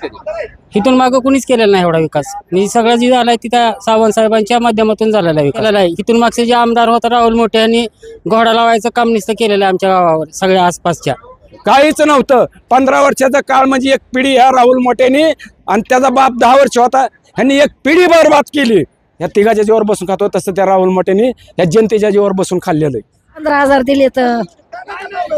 कधी इथून मागं कुणीच केलेला नाही एवढा विकास. मी सगळं जे झालाय तिथं सावंत साहेबांच्या माध्यमातून झालेला विकास आहे. इथून मागचे जे आमदार होता राहुल मोठे यांनी घोडा लावायचं काम नुसतं केलेलं आहे आमच्या गावावर सगळ्या आसपासच्या. काहीच नव्हतं. 15 वर्षाचा काळ म्हणजे एक पिढी ह्या राहुल मोठेनी आणि त्याचा बाप 10 वर्ष होता, ह्यांनी एक पिढी बरबाद केली. या तिघाच्या जीवावर बसून खातो तसं त्या राहुल मोठेनी या जनतेच्या जीवावर बसून खाल्लेलं आहे. 15,000 दिले तर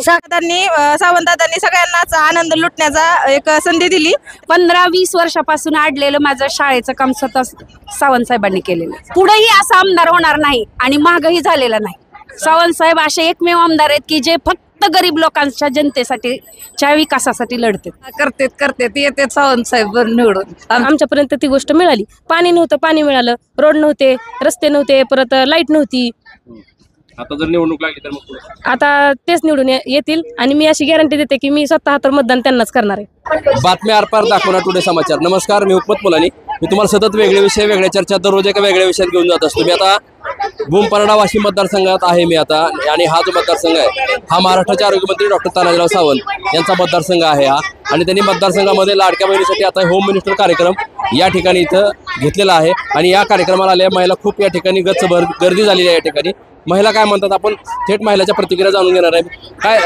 सावंतदादांनी सगळ्यांनाच आनंद लुटण्याचा एक संधी दिली. 15-20 वर्षापासून अडलेलं माझं शाळेचं काम स्वतः सावंत साहेबांनी केलेलं. पुढेही असा आमदार होणार नाही आणि मागही झालेला नाही. सावंत साहेब असे एकमेव आमदार आहेत की जे फक्त गरीब लोकांच्या जनतेसाठी च्या विकासासाठी लढतात. करतात येते सावंत साहेब निवडून. आमच्यापर्यंत ती गोष्ट मिळाली. पाणी नव्हतं, पाणी मिळालं. रोड नव्हते, रस्ते नव्हते, परत लाईट नव्हती. आता जर निवडणूक लागली तर मग पुढं? आता तेच निवडून येतील आणि मी अशी गॅरंटी देते की मी स्वतः तर मतदान त्यांनाच करणार आहे. बातम्या आरपार दाखवणार टुडे समाचार. नमस्कार, मी हुकमत मुलानी. मी तुम्हाला सतत वेगळे विषय, वेगळ्या चर्चा दररोज एका वेगळ्या विषयात घेऊन जात असतो. मी आता भूमपरडा वाशिम मतदारसंघात आहे मी आता, आणि हा जो मतदारसंघ आहे हा महाराष्ट्राचे आरोग्यमंत्री डॉक्टर तानाजीराव सावंत यांचा मतदारसंघ आहे हा. आणि त्यांनी मतदारसंघामध्ये लाडक्या बहिणीसाठी आता होम मिनिस्टर कार्यक्रम या ठिकाणी इथं घेतलेला आहे. आणि या कार्यक्रमाला आलेल्या महिला खूप या ठिकाणी गच्चभर गर्दी झालेली आहे. या ठिकाणी महिला काय म्हणतात आपण थेट महिलाच्या प्रतिक्रिया जाणून घेणार आहे. काय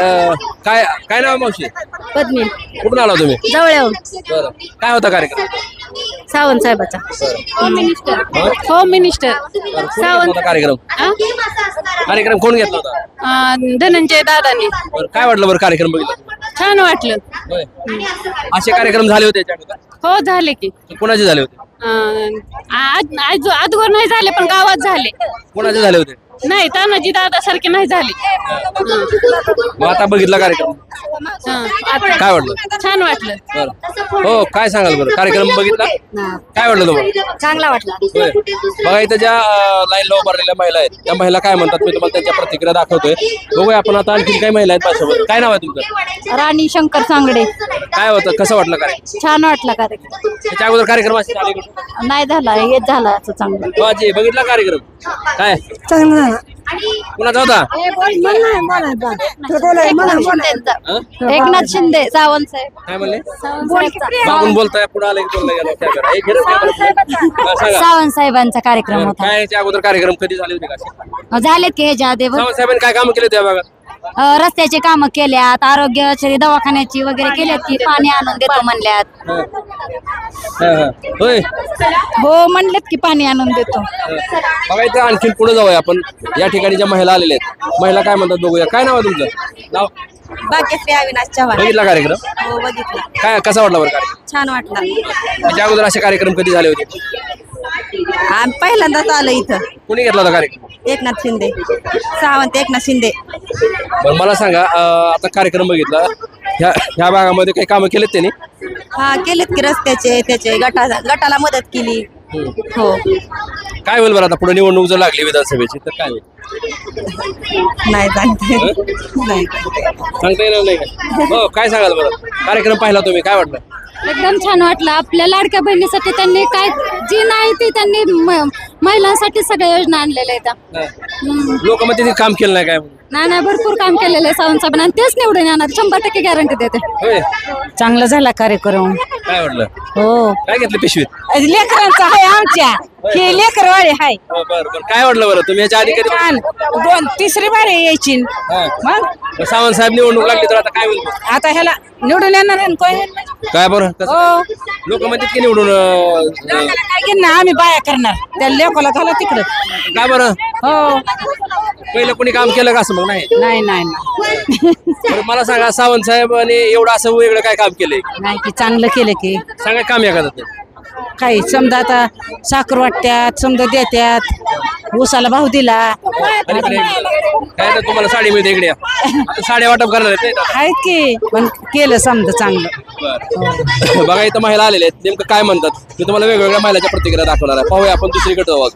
काय काय नाव मावशी? पत्नी कुठून आला तुम्ही? जवळ बरं, काय होता कार्यक्रम? सावंत साहेबाचा होम मिनिस्टर सावंत कार्यक्रम कार्यक्रम कोण घेतला होता? धनंजय दादांनी. बरं, काय वाटलं बरं कार्यक्रम बघितलं? छान वाटलं. होय. असे कार्यक्रम झाले होते याच्याकडे? हो झाले की. कोणाचे झाले होते? आजवर नाही झाले पण गावात झाले. कोणाचे झाले होते? नाही तानाजी दादा सारखे नाही झाले. मग आता बघितला कार्यक्रम काय वाटलं? छान वाटलं. बरं, हो काय सांगाल बरं कार्यक्रम बघितला काय वाटलं तुम्हाला? चांगला वाटला. होय. बघा इथं ज्या लाईनला उभारलेल्या महिला आहेत त्या महिला काय म्हणतात मी तुम्हाला त्यांच्या प्रतिक्रिया दाखवतोय. बघूया आपण आता आणखी काही महिला आहेत माझ्यासोबत. काय नाव आहे तुमचं? राणी शंकर सांगडे. काय होतं, कसं वाटलं कार्यक्रम? छान वाटला कार्यक्रम. त्याच्या अगोदर कार्यक्रम असे झाले का? नाही झाला हेच झाला असं चांगलं. हो आजी, बघितला कार्यक्रम काय चांगला कुणाचा होता? एकनाथ शिंदे सावंत साहेब. काय म्हणले? मागून बोलताय पुढे आले की बोलला गेला काय करा? हे घे रे, सांगा. सावंत साहेबांचा कार्यक्रम बरं, होता. काय याच्या अगोदर कार्यक्रम कधी झाले होते का? झालेत की ह्याच्या आधी सावंत साहेबांनी काय काम केले त्या भागात? रस्त्याचे काम केल्यात, आरोग्याची दवाखान्याची वगैरे केल्यात की पाणी आणून देतो म्हणल्यात. होय. हो म्हणलेत की पाणी आणून देतो. बघा इथं आणखीन पुढे जाऊया आपण. या ठिकाणी ज्या महिला आलेल्या आहेत महिला काय म्हणतात बघूया. काय नाव आहे तुमचं? नाव? भाग्यश्री अविनाश चव्हाण. बघितला कार्यक्रम? हो बघितला. काय कसा वाटला बरं कार्यक्रम? छान वाटला. त्याच्या अगोदर असे कार्यक्रम कधी झाले होते? पहिल्यांदाच आलं इथं. कोणी घेतला होता कार्यक्रम? एकनाथ शिंदे सावंत. एकनाथ शिंदे. बरं मला सांगा आता कार्यक्रम बघितला ह्या भागामध्ये काही कामं केलेत त्यांनी? हा केलेत की रस्त्याचे त्याचे गटाला मदत केली. हो. काय होईल बरं आता पुढे निवडणूक जर लागली विधानसभेची तर काय होईल? नाही सांगते. नाही सांगता येणार नाही का? हो काय सांगाल बरं कार्यक्रम पाहिला तुम्ही काय वाटलं? एकदम छान वाटलं. आपल्या लाडक्या बहिणीसाठी त्यांनी काय जी नाही ती त्यांनी महिलांसाठी सगळ्या योजना आणलेल्या आहेत. लोक मग तिथे काम केलं नाही काय? नाही भरपूर काम केलेलं आहे सावंत साहेबांनी आणि तेच निवडून येणार 100% गॅरंटी देते. होय. चांगला झाला कार्यक्रम. काय वाटलं? हो काय घेतलं पिशवीत? लेकरांचं आहे आमच्या हे लेकरवाळे आहे. हो, बरं बरं काय वाटलं बरं तुम्ही याच्या आधी कधी? छान. 2-3री बार यायची. हा. मग सावंत साहेब निवडणूक लागली तर आता काय होईल? आता ह्याला निवडून येणार आहे कोण? काय बरं लोक म्हणतात की निवडून काय घेणार आम्ही बाया करणार त्या लेकोला झाला तिकडं. काय बरं हो पहिलं कोणी काम केलं का असं मग नाही? नाही नाही नाही. बरं, मला सांगा सावंत साहेबांनी एवढं असं वेगळं काय काम केलंय? नाही की चांगलं केलं की सांगा काम एखादं. काही समजा आता साखर वाटत्यात समजा देत्यात ऊसाला भाव दिला. काय तर तुम्हाला साडी मिळते इकडे आता साड्या वाटप करणार आहेत आहेत की पण केलं समजा चांगलं. बरं. बघा इथं महिला आलेल्या आहेत नेमकं काय म्हणतात मी तुम्हाला वेगवेगळ्या महिलाच्या प्रतिक्रिया दाखवणार आहे. पाहूया आपण दुसरीकडे जाऊ.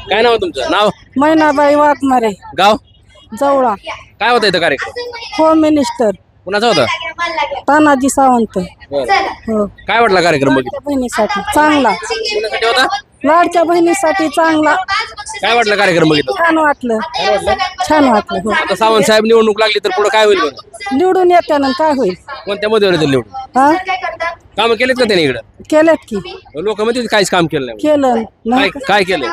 काय नाव आहे तुमचं? नाव? मैनाबाई वाघमारे. गाव? जवळा. काय होतं इथं कार्यक्रम? होम मिनिस्टर कुणाचा होता? तानाजी सावंत. बरं. हो. काय वाटला कार्यक्रम बघितला? बहिणीसाठी चांगला. कुणासाठी होता? लाडक्या बहिणीसाठी चांगला. काय वाटलं कार्यक्रम बघितला? छान वाटलं. काय वाटलं? छान वाटलं. हो. आता सावंत साहेब निवडणूक लागली तर पुढे काय होईल बरं? निवडून येत्यानं काय होईल? कोणत्या मध्ये निवडून हा काम केलेत का त्याने इकडं? केलेत की लोक म्हणते काहीच काम केलं नाही. केलं नाही काय केलं?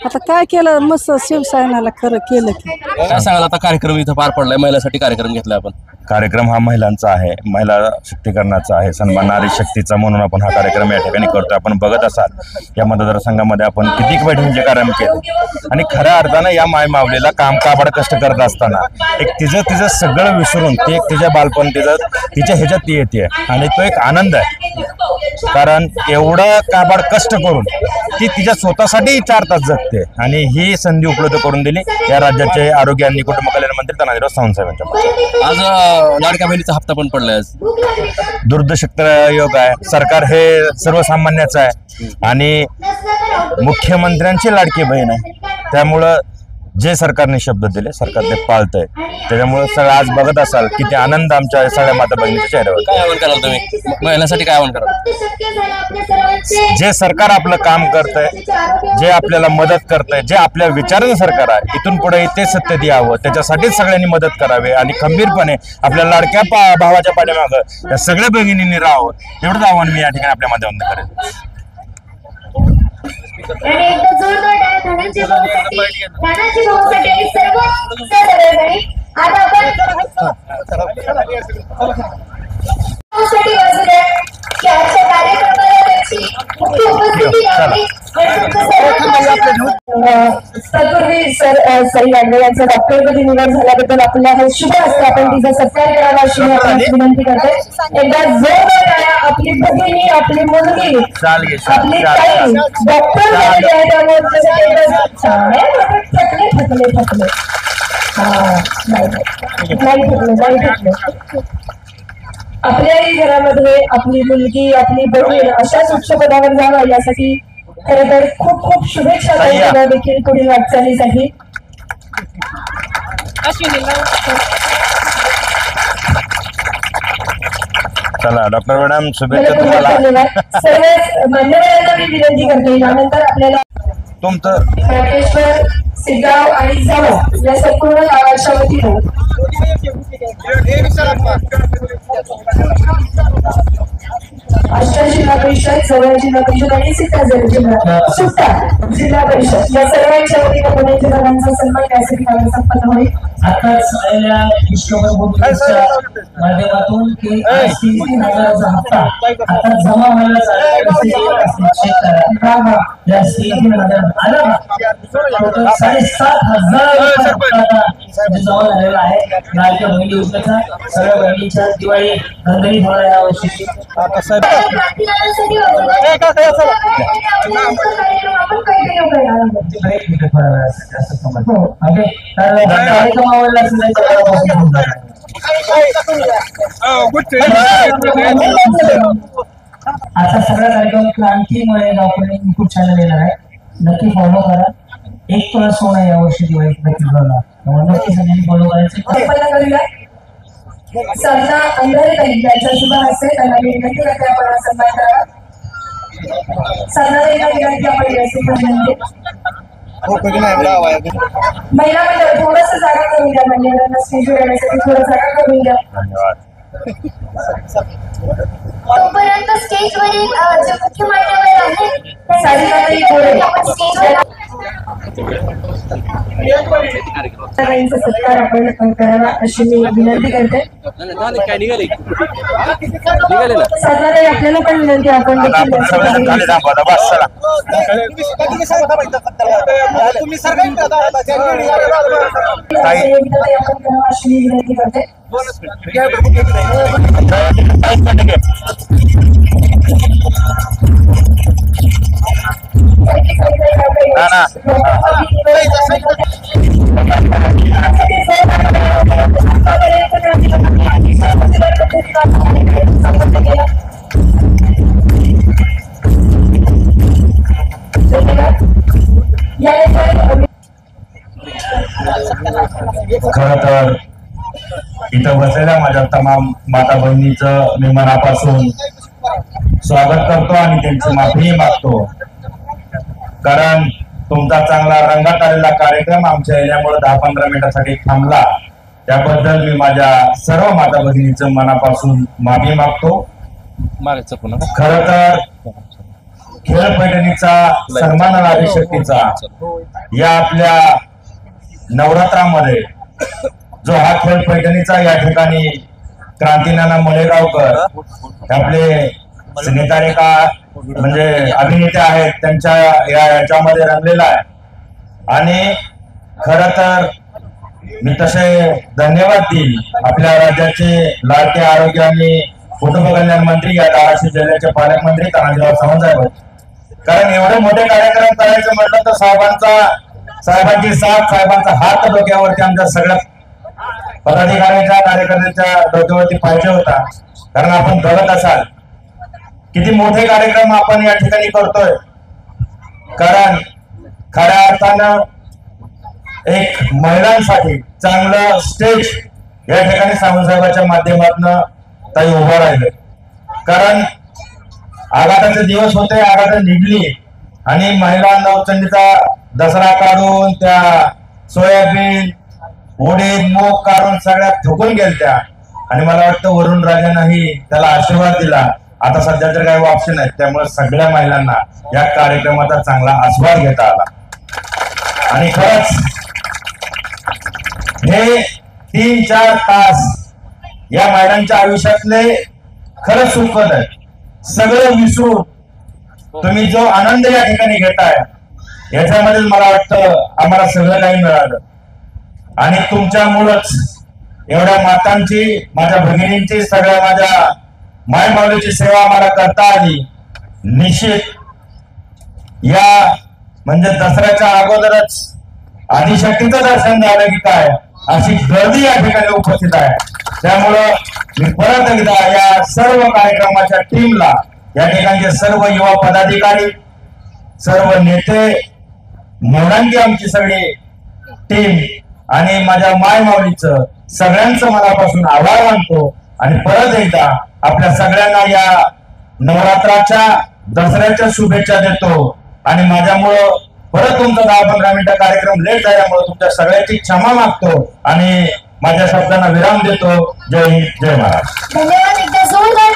आता काय केलं मस्त शिवसेनेला खरं केलं की काय सांगाल आता कार्यक्रम इथं पार पडलाय, महिलासाठी कार्यक्रम घेतलाय आपण. कार्यक्रम हा महिलांचा आहे, महिला शक्तीकरणाचा आहे, सन्मान नारी शक्तीचा म्हणून आपण हा कार्यक्रम या ठिकाणी करतोय. आपण बघत असाल या मतदारसंघामध्ये आपण किती बैठकीचे कार्यक्रम केले आणि खऱ्या अर्थानं या माय मावलेला काम काबाड कष्ट करत असताना एक तिचं सगळं विसरून ती एक तिच्या बालपण तिच्या ह्याच्यात ती येते आणि तो एक आनंद आहे. कारण एवढं काबाड कष्ट करून ती तिच्या स्वतःसाठी 4 तास जगते आणि ही संधी उपलब्ध करून दिली या राज्याचे आरोग्य आणि कुटुंब कल्याण मंत्री तानाजीराव सावंत साहेबांच्या. आज लाडक्या बहिणीचा हप्ता पण पडलाय. आज दुर्दशक्त योग आहे. सरकार हे सर्वसामान्याचं आहे आणि मुख्यमंत्र्यांची लाडकी बहीण आहे. त्यामुळं जे सरकारने शब्द दिले सरकार ते पाळतंय. त्याच्यामुळे सगळं आज बघत असाल किती आनंद आमच्या सगळ्या माता बहिणीच्या चेहऱ्यावर. काय आवाहन कराल तुम्ही महिलांसाठी? काय आवाहन कराल? जे सरकार आपलं काम करतंय, जे आपल्याला मदत करतंय, जे आपल्या विचारानं सरकार आहे, इथून पुढे ते सत्य द्यावं, त्याच्यासाठीच सगळ्यांनी मदत करावी आणि खंबीरपणे आपल्या लाडक्या भावाच्या पाठीमागं या सगळ्या भगिनींनी राहावं. एवढंच आव्हान मी या ठिकाणी आपल्या माध्यमातून करेन. आणि एकदा जोरदार टाळ्या धनाजी भाऊसाठी सर्व सहकार्यासाठी आता साठी वाजवल्या की आजच्या कार्यक्रमाला त्यांची मुख्य उपस्थिती लाभली. तत्पूर्वी सई लांडे यांचा डॉक्टरपदी निवड झाल्याबद्दल आपल्या हे शुभ असतं, आपण तिचा सत्कार करावा अशी मी आपल्याला विनंती करते. एकदा जोरदार टाळ्या. आपली भगिनी, आपली मुलगी, आपली ताई डॉक्टर झालेली आहे त्यामुळे थकले आपल्याही घरामध्ये आपली मुलगी, आपली बहीण अशाच उच्च पदावर जावं यासाठी खरं तर खूप खूप शुभेच्छा त्यांना देखील पुढील वाटचालीसाठी. चला डॉक्टर मॅडम शुभेच्छा तुम्हाला. सर्व मान्यवरांना मी विनंती करते यानंतर आपल्याला तुमचं राकेश्वर, सिद्धाव आणि जावा या संपूर्ण गावाच्या वतीनं आष्टा जिल्हा परिषद, जवळ जिल्हा परिषद आणि सिद्धाजर जिल्हा सुट्टा जिल्हा परिषद या सर्वांच्या वतीनं पुणे जिल्ह्यांचा सन्मान त्यासाठी मला संपन्न होईल. आताच आलेल्या विश्वभर माध्यमातून की 3,000चा हप्ता आता जमा व्हायला आला 7,500 जमा झालेला आहे. लाडक्या बहिणी योजनेचा सगळ्या बहिणीच्या दिवाळी रंगणी होणार या वर्षी. आता सगळा कार्यक्रम क्रांतीमुळे डॉक्टरांनी खूप छान येणार आहे. नक्की फॉलो करा. 1 तोळा सोनं या वर्षी दिवाळीत नक्की भरला. नक्की सगळ्यांनी फॉलो करायचं. साधना अंधारे ताई यांच्या शुभ हस्ते त्यांना विनंती करते आपण सन्मान करावा. साधना ताईला विनंती आपण विनंती महिला मंडळ थोडस जागा करून द्या. महिलांना स्टेजवर येण्यासाठी थोडं जागा करून द्या. धन्यवाद. तोपर्यंत स्टेजवरील जे मुख्य मान्यवर आहेत सारिकाताई त्यांचा सत्कार आपण करावा अशी मी विनंती करते. काय निघाले साधनाताई आपल्याला पण विनंती आपण झाले दाखवा बस चला. अशी मी विनंती करते. खरं तर इथं बसलेल्या माझ्या तमाम माता बहिणीचं मी मनापासून स्वागत करतो आणि त्यांची माफी मागतो. कारण तुमचा चांगला रंगात आलेला कार्यक्रम आमच्या येण्यामुळे 10-15 मिनिटासाठी थांबला. त्याबद्दल मी माझ्या सर्व माता भगिनीचं मनापासून माफी मागतो. खर तर खेळ पैठणीचा सन्मान नारी शक्तीचा या आपल्या नवरात्रामध्ये जो हा खेळ पैठणीचा या ठिकाणी क्रांतीनाना मलेगावकर आपले सिनेतारिका म्हणजे अभिनेते आहेत त्यांच्या याच्यामध्ये रंगलेला आहे. आणि खर तर मी तसे धन्यवाद देईल आपल्या राज्याचे लाडके आरोग्य आणि कुटुंब कल्याण मंत्री या धाराशिव जिल्ह्याचे पालकमंत्री तानाजीराव सावंत साहेब, कारण एवढे मोठे कार्यक्रम करायचं म्हटलं तर साहेबांची साथ, साहेबांचा हात डोक्यावरती आमच्या सगळ्या पदाधिकाऱ्यांच्या कार्यकर्त्यांच्या डोक्यावरती पाहिजे होता. कारण आपण बघत असाल किती मोठे कार्यक्रम आपण या ठिकाणी करतोय. कारण खऱ्या अर्थानं एक महिलांसाठी चांगलं स्टेज या ठिकाणी सावंत साहेबांच्या माध्यमातून ताई उभं राहिले. कारण आघाताचे दिवस होते, आघात निघली आणि महिला नवचंडीचा दसरा काढून त्या सोयाबीन उडीद मूग काढून सगळ्या थकून गेलत्या आणि मला वाटतं वरुण राजांनाही त्याला आशीर्वाद दिला. आता सध्या तर काही ऑप्शन आहेत, त्यामुळे सगळ्या महिलांना या कार्यक्रमाचा चांगला आस्वाद घेता आला. आणि खरंच हे 3-4 तास या महिलांच्या आयुष्यातले खरंच सुखद आहे. सगळं विसरून तुम्ही जो आनंद या ठिकाणी घेताय याच्यामध्ये मला वाटतं आम्हाला सगळं काही मिळालं. आणि तुमच्यामुळंच एवढ्या मातांची, माझ्या भगिनींची, सगळ्या माझ्या मायमाऊलीची सेवा आम्हाला करता आली. निश्चित या म्हणजे दसऱ्याच्या अगोदरच आदिशक्तीचं दर्शन झालं की काय अशी गर्दी या ठिकाणी उपस्थित आहे. त्यामुळं मी परत एकदा या सर्व कार्यक्रमाच्या टीमला, या ठिकाणचे सर्व युवा पदाधिकारी, सर्व नेते, मोहनांची आमची सगळी टीम आणि माझ्या मायमाऊलीचं सगळ्यांचं मनापासून आभार मानतो. आणि परत एकदा आपल्या सगळ्यांना या नवरात्राच्या दसऱ्याच्या शुभेच्छा देतो. आणि माझ्यामुळं परत तुमचा 10-15 मिनिटं कार्यक्रम लेट झाल्यामुळे तुमच्या सगळ्यांची क्षमा मागतो आणि माझ्या शब्दांना विराम देतो. जय हिंद, जय महाराष्ट्र. धन्यवाद. एकदा जोरदार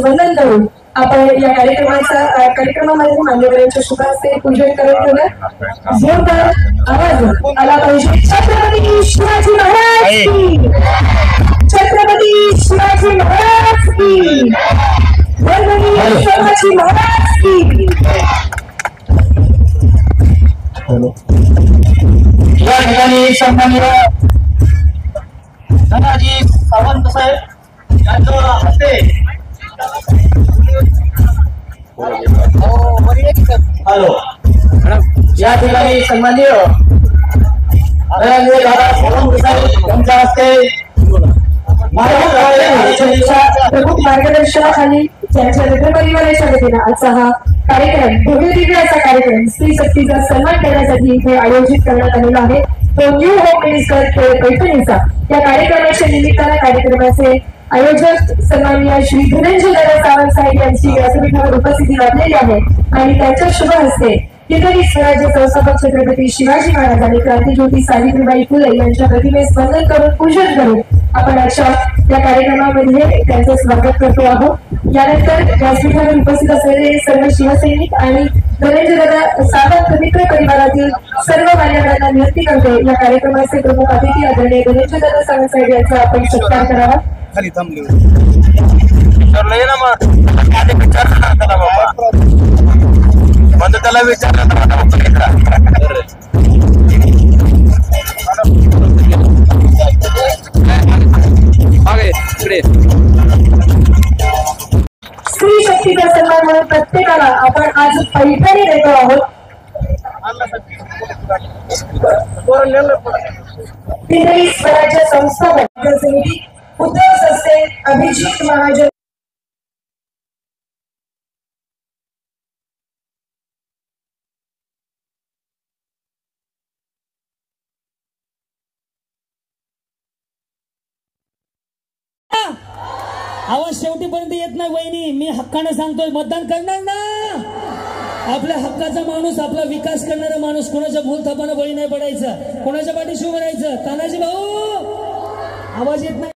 वंदन करून आपण या कार्यक्रमामध्ये मान्यवरांच्या शुभ हस्ते पूजन करत ठेवलं. जोरदार आवाज आला पाहिजे. छत्रपती शिवाजी महाराज की, छत्रपती शिवाजी महाराज की, वंदनीय शिवाजी महाराज की. या ठिकाणी सन्माननीय धनाजी सावंत साहेब यांच्या हस्ते हॅलो या ठिकाणी सन्माननीय धनाजी दादा सावंत साहेब यांच्या हस्ते प्रमुख मार्गदर्शनाखाली त्यांच्या मित्रपरिवाराच्या वतीनं आजचा हा कार्यक्रम भव्य दिव्य असा कार्यक्रम स्त्री शक्तीचा सन्मान करण्यासाठी इथे आयोजित करण्यात आलेला आहे. तो न्यू होम मिनिस्टर खेळ पैठणीचा या कार्यक्रमाच्या निमित्तानं कार्यक्रमाचे आयोजक सन्माननीय श्री धनंजय दादा सावंत साहेब यांची व्यासपीठावर उपस्थिती लाभलेली आहे. आणि त्यांच्या शुभ हस्ते हिंदवी स्वराज्य संस्थापक छत्रपती शिवाजी महाराज आणि क्रांतीज्योती सावित्रीबाई फुले यांच्या प्रतिमेस वंदन करून पूजन करून आपण आजच्या या कार्यक्रमामध्ये त्यांचे स्वागत करतो आहोत. यानंतर व्यासपीठावर उपस्थित असलेले सर्व शिवसैनिक आणि धनंजय दादा सावंत मित्र परिवारातील सर्व मान्यवरांना विनंती करते या कार्यक्रमाचे प्रमुख अतिथी आदरणीय धनंजय दादा सावंत साहेब यांचा आपण सत्कार करावा. त्याला विचारलं स्त्री शक्तीचा सन्मान म्हणून प्रत्येकाला आपण आज पैठणी देतो आहोत. हिंदवी स्वराज्य संस्थापक समिती उद्धव सस्ते अभिजित महाजन आवाज शेवटीपर्यंत येत नाही. वहिनी मी हक्काने सांगतोय मतदान करणार ना. आपल्या हक्काचा माणूस, आपला विकास करणारा माणूस, कोणाच्या भूलथापानं बळी नाही पडायचं, कोणाच्या पाठीशी उभं राहायचं. तानाजी भाऊ आवाज येत नाही.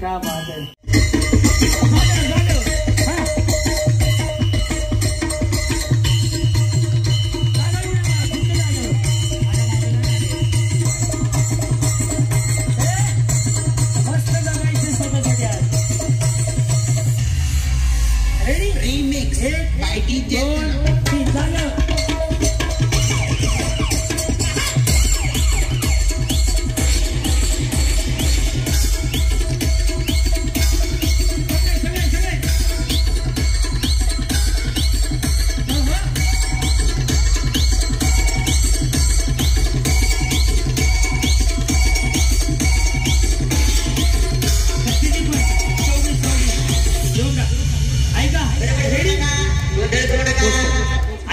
क्या बात आहे.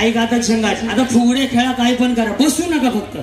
ऐका आता छंगाच, आता फुगडे खेळा काय पण करा, बसू नका फक्त.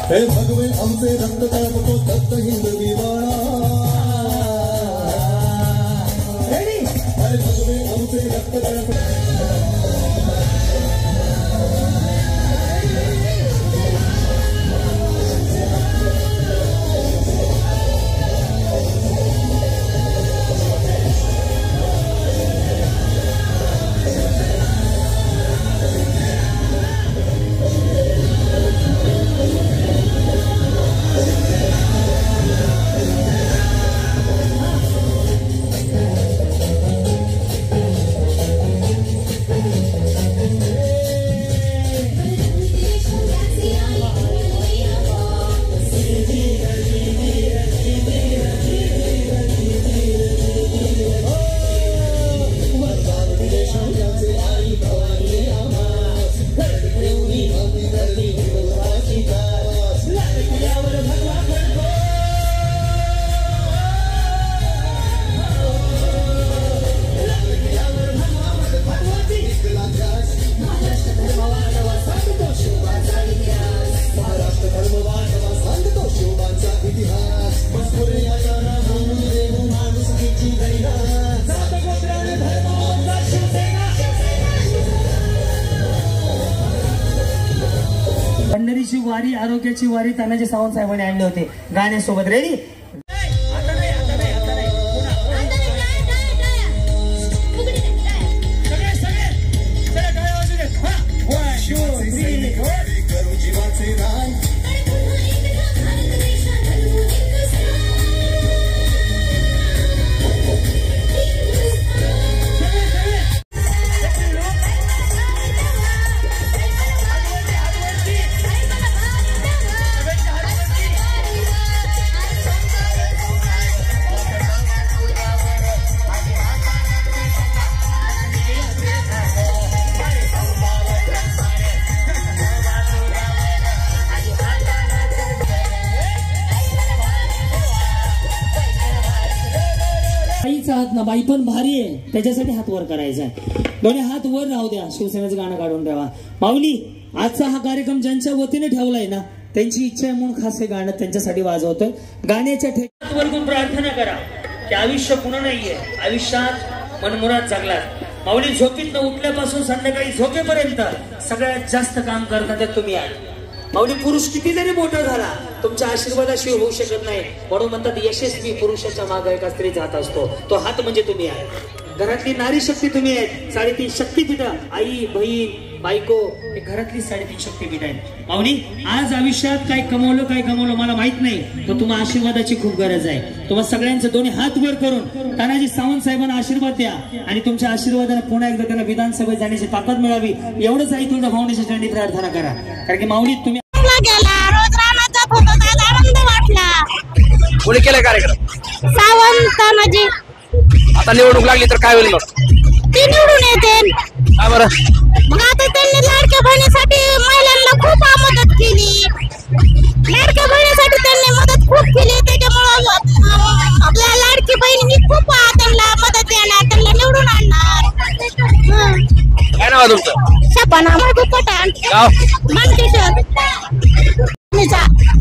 हे भगवे हमसे रक्त तड़पतो तत्त हिंद दीवाना. हे भगवे हमसे रक्त तड़पतो. पंढरीची वारी, आरोग्याची वारी तानाजी सावंत साहेबांनी आणले होते गाण्यासोबत. रेडी? बाईचा हात ना, बाई पण भारी आहे त्याच्यासाठी हात वर करायचा आहे. दोन्ही हात वर राहू द्या. शिवसेनेचं गाणं काढून ठेवा. माऊली, आजचा हा कार्यक्रम ज्यांच्या वतीने ठेवलाय ना, त्यांची इच्छा आहे म्हणून खास हे गाणं त्यांच्यासाठी वाजवतोय. गाण्याच्या ठेक्यात वरगून प्रार्थना करा की आयुष्य पुन्हा नाहीये, आयुष्यात मनमुराद जगलात. माऊली, झोपीतनं उठल्यापासून संध्याकाळी झोपेपर्यंत सगळ्यात जास्त काम करतात तुम्ही आहात. माऊली, पुरुष किती जरी मोठा झाला तुमच्या आशीर्वादाशिवाय होऊ शकत नाही. म्हणून म्हणतात यशस्वी पुरुषाच्या मागे एका स्त्रीचा हात असतो. तो हात म्हणजे तुम्ही आहात. घरातली नारी शक्ती तुम्ही आहेत. 3.5 शक्तीपीठ, आई, बहीण, बायको, हे घरातली 3.5 शक्तीपीठ आहेत. माऊली, आज आयुष्यात काय कमवलं मला माहित नाही, पण तुम्हाला आशीर्वादाची खूप गरज आहे. तुम्हाला सगळ्यांचे दोन्ही हात वर करून तानाजी सावंत साहेबांना आशीर्वाद द्या आणि तुमच्या आशीर्वादाने पुन्हा एकदा त्यांना विधानसभेत जाण्याची ताकद मिळावी. एवढंच आई तुमच्या फाउंडेशनसाठी प्रार्थना करा. कारण की माऊली, तुम्ही कोणी केलाय कार्यक्रम? सावंत म्हणजे आता निवडणूक लागली तर काय होईल मग? ते निवडून येते. काय बरं? मग आता त्यांनी लाडक्या बहिणीसाठी महिलांना खूप मदत केली. लाडक्या बहिणीसाठी त्यांनी मदत खूप केली. त्याच्यामुळे आपल्या लाडकी बहीण ही खूप त्यांना मदत देणार, त्यांना निवडून आणणार. काय नाव आहे तुमचं? शपाना मागू पठाण, गाव मानकेश्वर.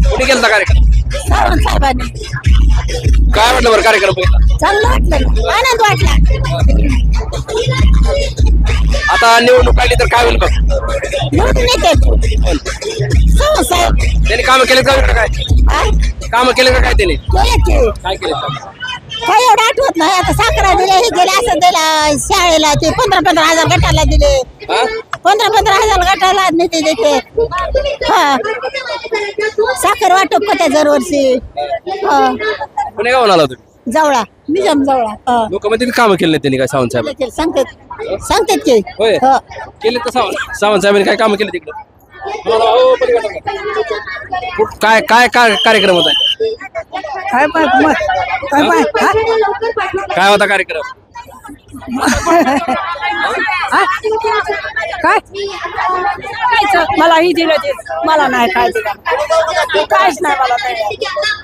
कोणी केला कार्यक्रम? सावंत साहेबांनी. काय वाटलं बरं कार्यक्रम? चांगलं वाटलं, आनंद वाटला. आता निवडणूक लागली तर काय होईल बघ? निवडून येते सावंत साहेब. त्यांनी काम केले का? काय काम केले का? काय त्यांनी काय केलं? काय एवढं आठवत नाही. आता साखरा दिले, हे गेले, असं दिला शाळेला. ते 15,000 गटाला दिले. 15,000 गटाला नेते देते. हा, साखर वाटप होत्या दरवर्षी. पुणे गावून आला तुम्ही? जवळा, निजाम जवळा. लोक म्हणते काम केले नाही त्यांनी काय सावंत साहेब? सांगतात की होय केले तर सावंत साहेबांनी काय काम केले तिकडे? काय काय काय कार्यक्रम होता? काय होता कार्यक्रम? काय मलाही दिलं ते, मला नाही काय दिलं, काहीच नाही मला.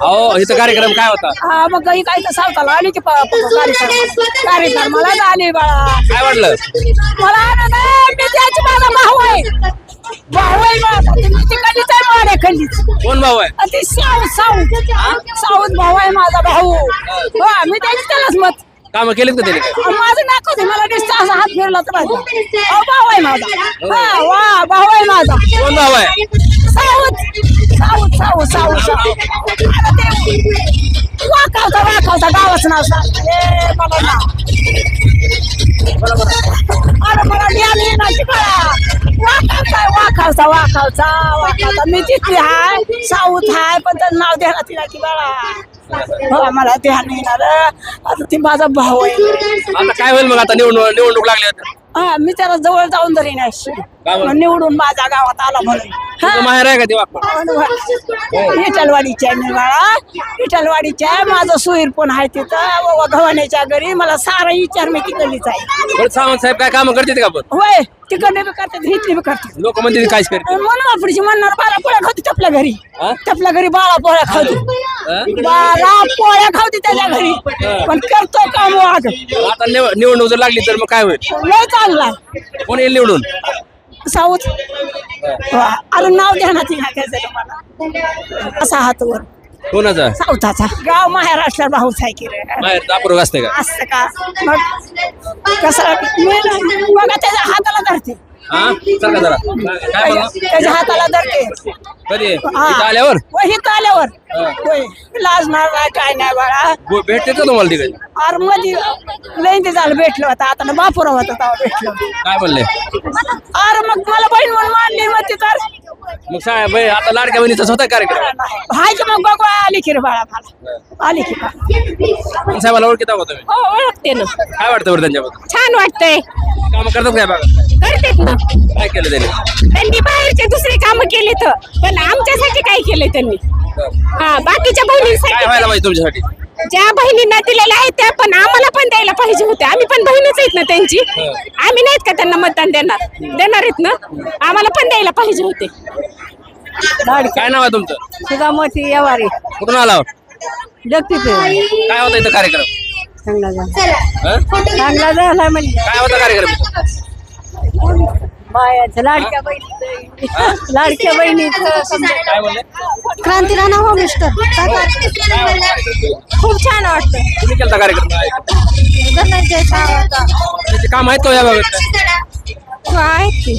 अहो, इथं कार्यक्रम काय होता? हा, मग काही काय तर सावताला आली की कार्यक्रम मला झाले बाळा. काय वाटलं? मला आनंद आहे. मी त्याची माझा भाऊ आहे. भाऊ आहे माझा. तिकडलीच आहे माड्या खल्लीच. कोण भाऊ आहे? ते साऊथ भाऊ आहे माझा भाऊ. मी त्यालाच मत. काम केलेत का त्याने? माझं नाक होते, मला दिसतं असा हात फिरला तर माझा भाऊ आहे माझा. हा, वा, भाऊ आहे माझा. कोण भाऊ आहे? साऊथ वाखावता गावाचं नाव सांग. मला ना मला ध्यान नाही वाखावता. मी तिथली हाय, साऊथ हाय, पण त्याचं नाव द्यायला तिला की बाळा. मला ध्यान येणार. आता ती माझा भाऊ आहे. आता काय होईल मग? आता निवडणूक लागली आता. हा, मी त्याला जवळ जाऊन तरी नाही निवडून माझ्या गावात आला म्हणून. माहेर आहे का ते वाघ? विठ्ठलवाडीच्या मी बाळा, विठ्ठलवाडीच्या. माझं सुईर पण आहे तिथं गव्हाण्याच्या घरी. मला सारा विचार मी तिकडलीच आहे. सावंत साहेब काय काम करते का? पण होय, तिकडले बी करतात, इथली बी करतात. लोक म्हणते काहीच करते. म्हणून आपलीची म्हणणार बाळा पोळ्या खावती आपल्या घरी. आपल्या घरी बाळा पोळ्या खावती. बाळा पोळ्या खावती त्याच्या घरी, पण करतो काम वाघ. आता निवडणूक जर लागली तर मग काय होईल? लय चांगला. कोण येईल निवडून? साऊथ. अरे नाव द्या ना तुम्हाला. असा हातवर कोणाचा? साऊथाचा. गाव महाराष्ट्र भाऊच आहे की रे. माहेर दापूर असते का? असतं का? मग कसं बघा त्याच्या हाताला धरते. जरा काय म्हणा? त्याच्या हाताला धरते. कधी इथं आल्यावर? इथं आल्यावर होय. लाजणार नाही काय नाही बाळा. भेटते का तुम्हाला तिकडे? अरे मध्ये लई झालं भेटलं होतं. आता बापुरा होता तेव्हा भेटलं. काय म्हणले? अरे मग मला बहीण म्हणून मानली मग तर. मग साहेब आता लाडक्या बहिणीचाच होता कार्यक्रम? हाय की मग बघू आली की रे बाळा. मला आली की का? साहेबाला ओळखीता का तुम्ही? हो, ओळखते ना. काय वाटतं बरं त्यांच्याबद्दल? छान वाटतंय. काम करतात काय बघा? करतेत ना. काय केलं त्यांनी? त्यांनी बाहेरचे दुसरे काम केले तर, पण आमच्यासाठी काय केलंय त्यांनी? हा, बाकीच्या बहिणींसाठी काय व्हायला पाहिजे तुमच्यासाठी? ज्या बहिणींना दिलेल्या आहेत त्या पण आम्हाला पण द्यायला पाहिजे होत्या. आम्ही पण बहिणीच आहेत ना त्यांची. आम्ही नाहीत का त्यांना मतदान देणार आहेत ना? आम्हाला पण द्यायला पाहिजे होते. काय नाव आहे तुमचं? सुधामती येवारी. कुठून आला? जगती. काय होतं इथं कार्यक्रम? चांगला झाला हं? चांगला झाला म्हणजे काय होता कार्यक्रम बायाचं लाडक्या बहिणीचं लाडक्या बहिणीचं समजा काय बोलले क्रांती राणा हो मिस्टर खूप छान वाटतं तुम्ही केलता कार्यक्रम धनंजय सावंत त्याचे काम आहेत का या भागात आहेत की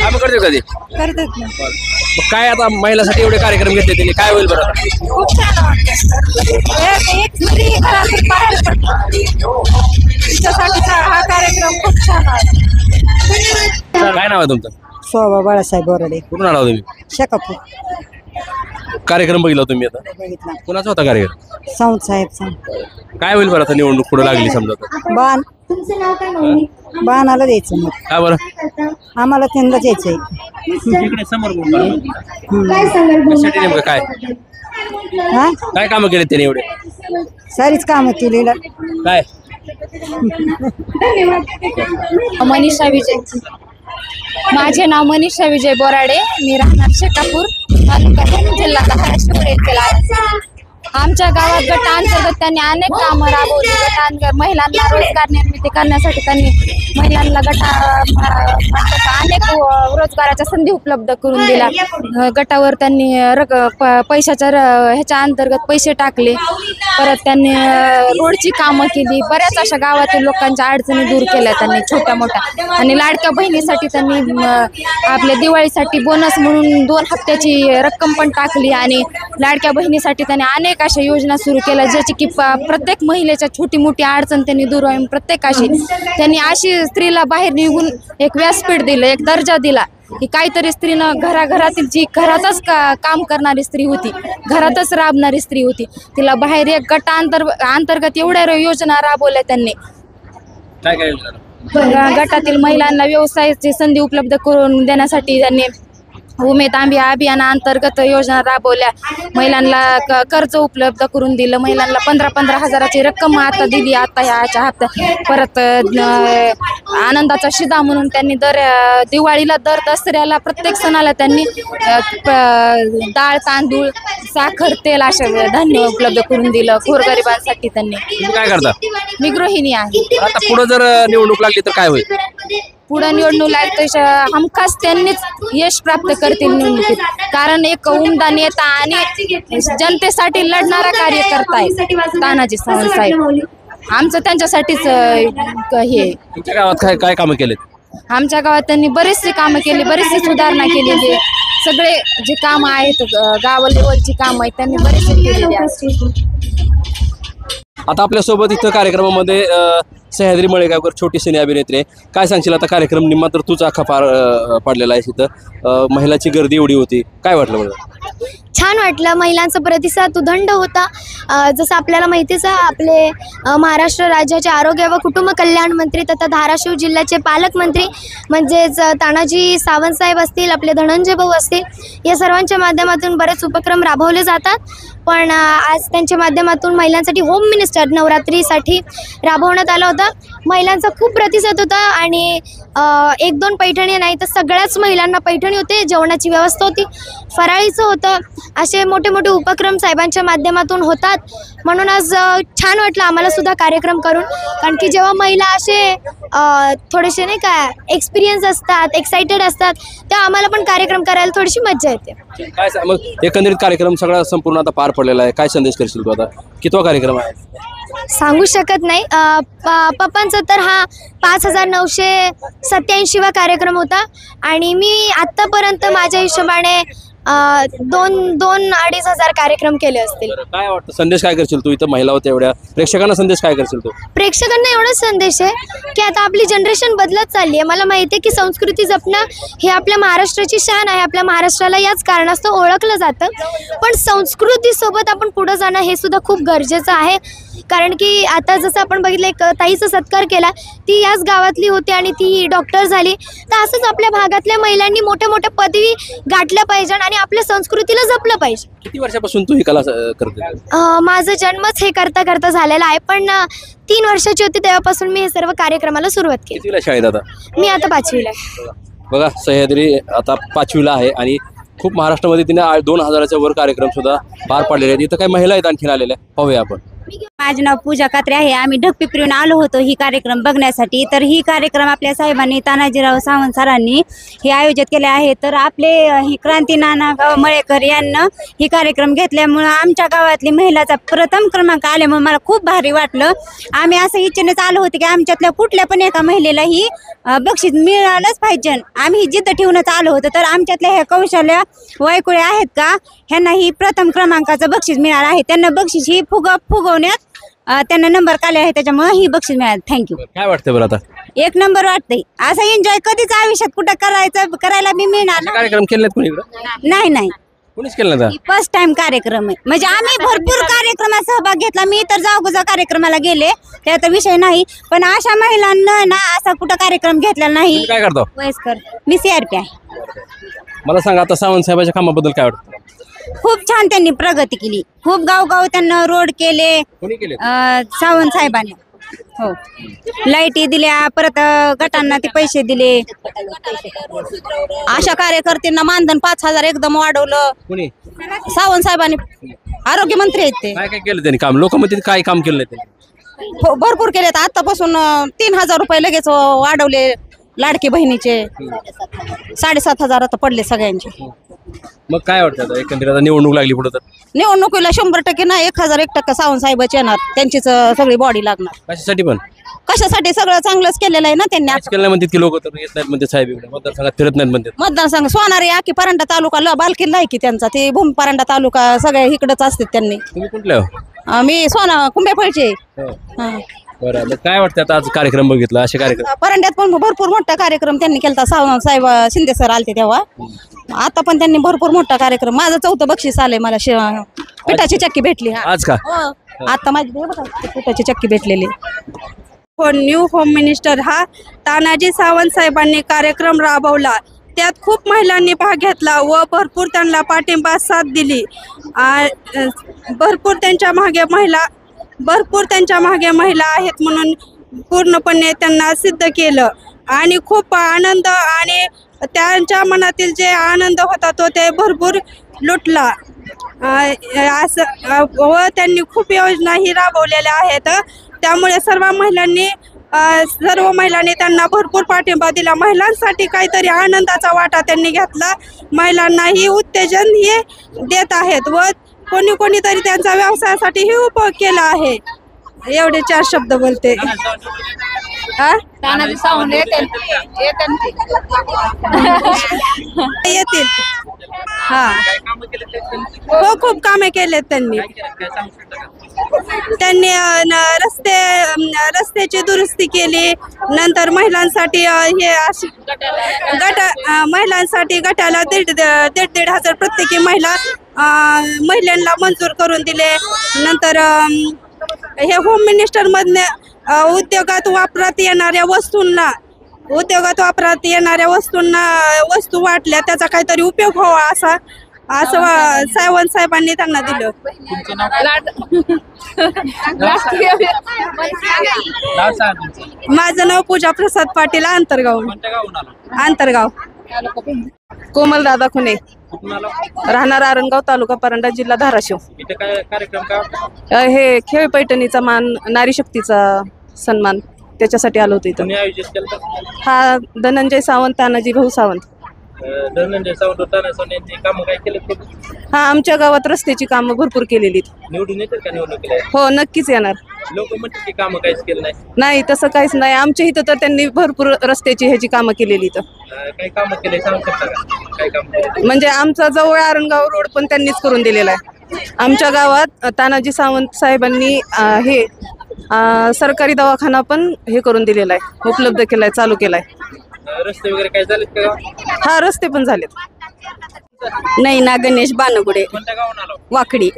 काम करते कधी करतात ना मग काय आता महिलासाठी एवढे कार्यक्रम घेतले त्यांनी काय होईल बरं खूप छान वाटतं एक स्त्री घरातून बाहेर पडते तिच्यासाठी हा कार्यक्रम खूप छान वाटतो काय नाव आहे तुमचं शोभा बाळासाहेब बोराडे कुठून आला हो तुम्ही शेकापूर कार्यक्रम बघितला तुम्ही आता बघितला कुणाचा होता कार्यक्रम सावंत साहेब काय होईल बरं आता निवडणूक पुढे लागली समजा तर? बाण बाणाला द्यायचं मग काय बरं आम्हाला त्यांना द्यायचंय इकडे समोर बोल बरं. काय सांगाल कशासाठी नेमकं काय हा काय कामं केले त्यांनी एवढे सारीच कामं केली काय मनीषा विजय माझे नाव मनीषा विजय बोराडे मी राहणार शेकापूर तालुका जिल्हा धाराशिव येथील आहे. आमच्या गावात गटांतर्गत त्यांनी अनेक कामं राबवली. गटांतर महिलांना रोजगार निर्मिती करण्यासाठी त्यांनी महिलांना अनेक रोजगाराच्या संधी उपलब्ध करून दिल्या. गटावर त्यांनी पैशाच्या ह्याच्या अंतर्गत पैसे टाकले. परत त्यांनी रोडची कामं केली. बऱ्याच अशा गावातील लोकांच्या अडचणी दूर केल्या त्यांनी छोट्या मोठ्या. आणि लाडक्या बहिणीसाठी त्यांनी आपल्या दिवाळीसाठी बोनस म्हणून 2 हप्त्याची रक्कम पण टाकली. आणि लाडक्या बहिणीसाठी त्यांनी अनेक अशा योजना सुरू केल्या ज्याची की प्रत्येक महिलेच्या छोटी मोठी अडचण त्यांनी दूर होईल. प्रत्येकाशी त्यांनी अशी स्त्रीला बाहेर निघून एक व्यासपीठ दिलं, एक दर्जा दिला की काहीतरी स्त्रीनं घराघरातील जी घरातच काम करणारी स्त्री होती, घरातच राबणारी स्त्री होती, तिला बाहेर एक अंतर्गत एवढ्या योजना राबवल्या त्यांनी. काय काय गटातील महिलांना व्यवसायाची संधी उपलब्ध करून देण्यासाठी त्यांनी उमेद आंबी अभियानाअंतर्गत योजना राबवल्या. महिलांना कर्ज उपलब्ध करून दिलं. महिलांना 15-15 हजाराची रक्कम आता दिली आता ह्याच्या हप्त्यात. परत आनंदाचा शिदा म्हणून त्यांनी दिवाळीला दर दसऱ्याला प्रत्येक सणाला त्यांनी डाळ तांदूळ साखर तेल अशा धान्य उपलब्ध करून दिलं गोरगरिबांसाठी त्यांनी. तुम्ही काय करता मी गृहिणी आहे. आता पुढे जर निवडणूक लागली तर काय होईल पुढे निवडणूक लागते हमखास त्यांनीच यश प्राप्त करतील निवडणुकीत. कारण एक उमदा नेता आणि जनतेसाठी लढणारा कार्यकर्ता आहे तानाजी सावंत साहेब. आमचं त्यांच्यासाठीच हे. तुमच्या गावात काय काय कामं केलेत आमच्या गावात त्यांनी बरेचसे कामं केली, बरेचसे सुधारणा केलेली. सगळे जे कामं आहेत गाव लेवलची कामं आहेत त्यांनी बरेचसे केलेली आहेत. आता आपल्यासोबत इथं कार्यक्रमामध्ये सह्याद्री मळेगावकर छोटी सिने अभिनेत्री आहे. काय सांगशील आता कार्यक्रम निम्मा तर तूच अख्खा पाडलेला आहे इथं. महिलाची गर्दी एवढी होती, काय वाटलं मला? छान वाटलं. महिलांचा प्रतिसाद उदंड होता. जसं आपल्याला माहितीच आहे आपले महाराष्ट्र राज्याचे आरोग्य व कुटुंब कल्याण मंत्री तथा धाराशिव जिल्ह्याचे पालकमंत्री म्हणजेच तानाजी सावंत साहेब असतील, आपले धनंजय भाऊ असतील, या सर्वांच्या माध्यमातून बरेच उपक्रम राबवले जातात. पण आज त्यांच्या माध्यमातून महिलांसाठी होम मिनिस्टर नवरात्रीसाठी राबवण्यात आला होता. महिलांचा खूप प्रतिसाद होता आणि 1-2 पैठणी नाही तर सगळ्याच महिलांना पैठणी होते. जेवणाची व्यवस्था होती, फराळीचं होतं. असे मोठे मोठे उपक्रम साहेबांच्या माध्यमातून होतात. म्हणून आज छान वाटलं आम्हाला सुद्धा कार्यक्रम करून. कारण की जेव्हा महिला असे थोडेसे नाही का एक्सपिरियन्स असतात, एक्साइटेड असतात, तेव्हा आम्हाला पण कार्यक्रम करायला थोडीशी मज्जा येते. काय मग एकंदरीत कार्यक्रम सगळा संपूर्ण आता पार पडलेला आहे. काय संदेश करशील तू आता? कितवा कार्यक्रम आहे? सांगू शकत नाही. पप्पांचा तर हा 5987वा कार्यक्रम होता आणि मी आत्तापर्यंत माझ्या हिशोबाने 2-2.5 हजार कार्यक्रम केले असतील. काय वाटतं संदेश काय करशील तू? इथं महिला होत्या एवढ्या, प्रेक्षकांना संदेश काय करशील तू? प्रेक्षकांना एवढाच संदेश आहे की आता आपली जनरेशन बदलत चालली आहे. मला माहिती आहे की संस्कृती जपणं हे आपल्या महाराष्ट्राची शान आहे. आपल्या महाराष्ट्राला याच कारणास्तव ओळखलं जातं. पण संस्कृतीसोबत आपण पुढं जाणं हे सुद्धा खूप गरजेचं आहे. कारण की आता जसं आपण बघितलं एक ताईचा सत्कार केला, ती याच गावातली होती आणि ती डॉक्टर झाली. तर असंच आपल्या भागातल्या महिलांनी मोठ्या मोठ्या पदवी गाठल्या पाहिजे आणि आपल्या संस्कृतीला जपलं पाहिजे. किती वर्षापासून तू ही कला करते? माझा जन्मच हे करता करता झालेला आहे. पण 3 वर्षाची होती तेव्हापासून मी हे सर्व कार्यक्रमाला सुरुवात केली. कितीला शाळेत आता? मी आता 5वीला आहे. बघा सह्याद्री आता 5वीला आहे आणि खूप महाराष्ट्रामध्ये तिने 2000च्या वर कार्यक्रम सुद्धा पार पाडलेले आहेत. इथं काही महिला आहेत आणखीन आलेल्या, पाहूया आपण. माझे नाव पूजा कात्रे आहे. आम्ही ढगपिपरीहून आलो होतो ही कार्यक्रम बघण्यासाठी. तर ही कार्यक्रम आपल्या साहेबांनी तानाजीराव सावंत सरांनी हे आयोजित केले आहे. तर आपले ही क्रांती नाना मळेकर यांना ही कार्यक्रम घेतल्यामुळं आमच्या गावातली महिलाचा प्रथम क्रमांक आल्यामुळे मला खूप भारी वाटलं. आम्ही असं इच्छेनेच आलो होतो की आमच्यातल्या कुठल्या पण एका महिलेला ही बक्षीस मिळालंच पाहिजे. आम्ही ही जिद्द ठेवूनच आलो होतो. तर आमच्यातल्या ह्या कौशल्य वैकुळे आहेत का ह्यांना ही प्रथम क्रमांकाचं बक्षीस मिळालं आहे. त्यांना बक्षीस ही फुगवण्यात त्यांना नंबर काढले आहे, त्याच्यामुळे ही बक्षीस मिळालं. थँक्यू. काय वाटतं बरं आता? एक नंबर वाटतंय. असं एन्जॉय कधीच आयुष्यात कुठं करायला बी मिळणार ना. कार्यक्रम केले नाहीत कोणी इकडं? नाही कोणीच केलं नाही. फर्स्ट टाइम कार्यक्रम आहे. म्हणजे आम्ही भरपूर कार्यक्रमात सहभाग घेतला. मी तर जागोजा कार्यक्रमाला गेले, त्याचा विषय नाही. पण अशा महिलांना ना असा कुठं कार्यक्रम घेतलेला नाही. काय करतो? वयस्कर मी CRP आहे. मला सांगा आता सावंत साहेबांच्या कामाबद्दल काय वाटतं? खूप छान त्यांनी प्रगती केली. खूप गाव त्यांना रोड केले कोणी केले? सावंत साहेबांनी. हो, लाईटी दिल्या, परत गटांना ते पैसे दिले. अशा कार्यकर्त्यांना मानधन 5,000 एकदम वाढवलं कोणी? सावंत साहेबांनी. आरोग्यमंत्री आहेत ते. काय केलं त्यांनी काम? लोक म्हणतात काय काम केलं नाही त्यांनी? भरपूर केलेत. आतापासून 3,000 रुपये लगेच वाढवले. लाडकी बहिणीचे 7,500 आता पडले सगळ्यांचे. मग काय वाटतं आता एकंदरीत आता निवडणूक लागली पुढे तर निवडणुकीला 100% नाही, 1,001% सावंत साहेबच येणार. त्यांचीच सगळी बॉडी लागणार. कशासाठी पण? कशासाठी? सगळं चांगलंच केलेलं आहे ना त्यांनी. केलं नाही म्हणतात की लोक तर येत नाहीत म्हणते साहेब इकडे मतदारसंघात फिरत नाहीत म्हणतात. मतदारसंघ सोनारी आखी परांडा तालुका बालकिल्ला आहे की त्यांचा. ते भूमी परांडा तालुका सगळ्या इकडंच असतात त्यांनी. तुम्ही कुठल्या हो? मी कुंभेफळचे. बरं, मग काय वाटतं आता आज कार्यक्रम बघितला? असे कार्यक्रम परांड्यात पण भरपूर मोठा कार्यक्रम त्यांनी केला. सावंत साहेब शिंदे सर आलते तेव्हा. आता पण त्यांनी भरपूर मोठा कार्यक्रम. माझं 4थं बक्षीस आलंय मला. पिठाची चक्की भेटली. आज का? आता माझी पिठाची चक्की भेटलेली. न्यू होम मिनिस्टर हा तानाजी सावंत साहेबांनी कार्यक्रम राबवला. त्यात खूप महिलांनी भाग घेतला व भरपूर त्यांना पाठिंबा साथ दिली. भरपूर त्यांच्या मागे महिला आहेत म्हणून पूर्णपणे त्यांना सिद्ध केलं. आणि खूप आनंद आणि त्यांच्या मनातील जे आनंद होता तो ते भरपूर लुटला. असं व त्यांनी खूप योजनाही राबवलेल्या आहेत. त्यामुळे सर्व महिलांनी त्यांना भरपूर पाठिंबा दिला. महिलांसाठी काहीतरी आनंदाचा वाटा त्यांनी घेतला. महिलांनाही उत्तेजन हे देत आहेत व कोणी तरी त्यांचा व्यवसायासाठी उपयोग केला आहे. एवढे 4 शब्द बोलते. येतील. हा, हो, खूप कामे केलेत त्यांनी. रस्त्याची दुरुस्ती केली. नंतर महिलांसाठी महिलांसाठी गटाला 1,500 प्रत्येकी महिलांना मंजूर करून दिले. नंतर हे होम मिनिस्टर मधने उद्योगात वापरात येणाऱ्या वस्तू वाटल्या. त्याचा काहीतरी उपयोग व्हावा असं सावंत साहेबांनी त्यांना दिलं. माझं नाव पूजा प्रसाद पाटील. आंतरगाव. कोमल दादा खुने, राहणार आरणगाव, तालुका परांडा, जिल्हा धाराशिव. हे खेळ पैठणीचा मान, नारी शक्तीचा सन्मान, त्याच्यासाठी आलो होतो इथं. हा धनंजय सावंत, तानाजी भाऊ सावंत. हा, आमच्या गावात रस्त्याची कामं भरपूर केलेली. निवडून येतात का निवडणुकीला? हो, नक्कीच येणार. लोक म्हणतात की कामं काहीच केलं नाही. नाही, तसं काहीच नाही. आमच्या इथं तर त्यांनी भरपूर रस्त्याची ह्याची कामं केलेली. काही कामं केले सांगू शकता का? काय काम केलं? म्हणजे आमचा जवळ आरणगाव रोड पण त्यांनीच करून दिलेला आहे. आमच्या गावात तानाजी सावंत साहेबांनी हे सरकारी दवाखाना पण हे करून दिलेला आहे, उपलब्ध केलाय, चालू केलाय. रस्ते वगैरे काय झालेत का? हा, रस्ते पण झालेत. नाही ना, गणेश बानगुडे, वाकडी.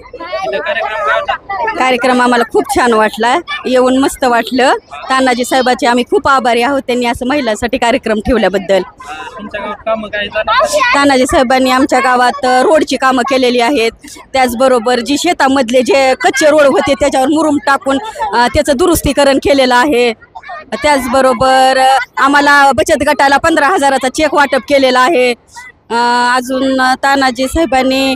कार्यक्रम आम्हाला खूप छान वाटला. येऊन मस्त वाटलं. तानाजी साहेबाचे आम्ही खूप आभारी आहोत. त्यांनी असं महिलांसाठी कार्यक्रम ठेवल्याबद्दल. तानाजी साहेबांनी आमच्या गावात रोडची कामं केलेली आहेत. त्याचबरोबर जी शेतामधले जे कच्चे रोड होते त्याच्यावर मुरुम टाकून त्याचं दुरुस्तीकरण केलेलं आहे. त्याचबरोबर आम्हाला बचत गटाला 15,000चा चेक वाटप केलेला आहे. अजून तानाजी साहेबांनी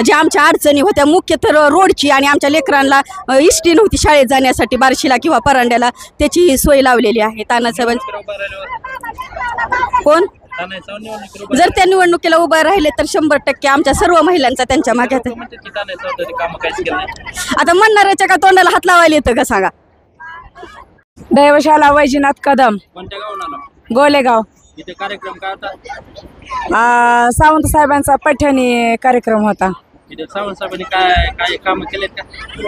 ज्या आमच्या अडचणी होत्या मुख्य तर रोडची आणि आमच्या लेकरांना इष्टी नव्हती शाळेत जाण्यासाठी बार्शीला किंवा परांड्याला, त्याची सोय लावलेली आहे तानासाहेबांनी. कोण जर त्या निवडणुकीला उभं राहिले तर 100% आमच्या सर्व महिलांचा त्यांच्या मागे. आता म्हणणाऱ्याच्या का तोंडाला हात लावायला येतं का सांगा. दैवशाला वैजनाथ कदम, गोलेगाव. इथे कार्यक्रम काय होता? सावंत साहेबांचा पैठणी कार्यक्रम होता. इथे सावंत साहेबांनी काय काय काम केलेत का?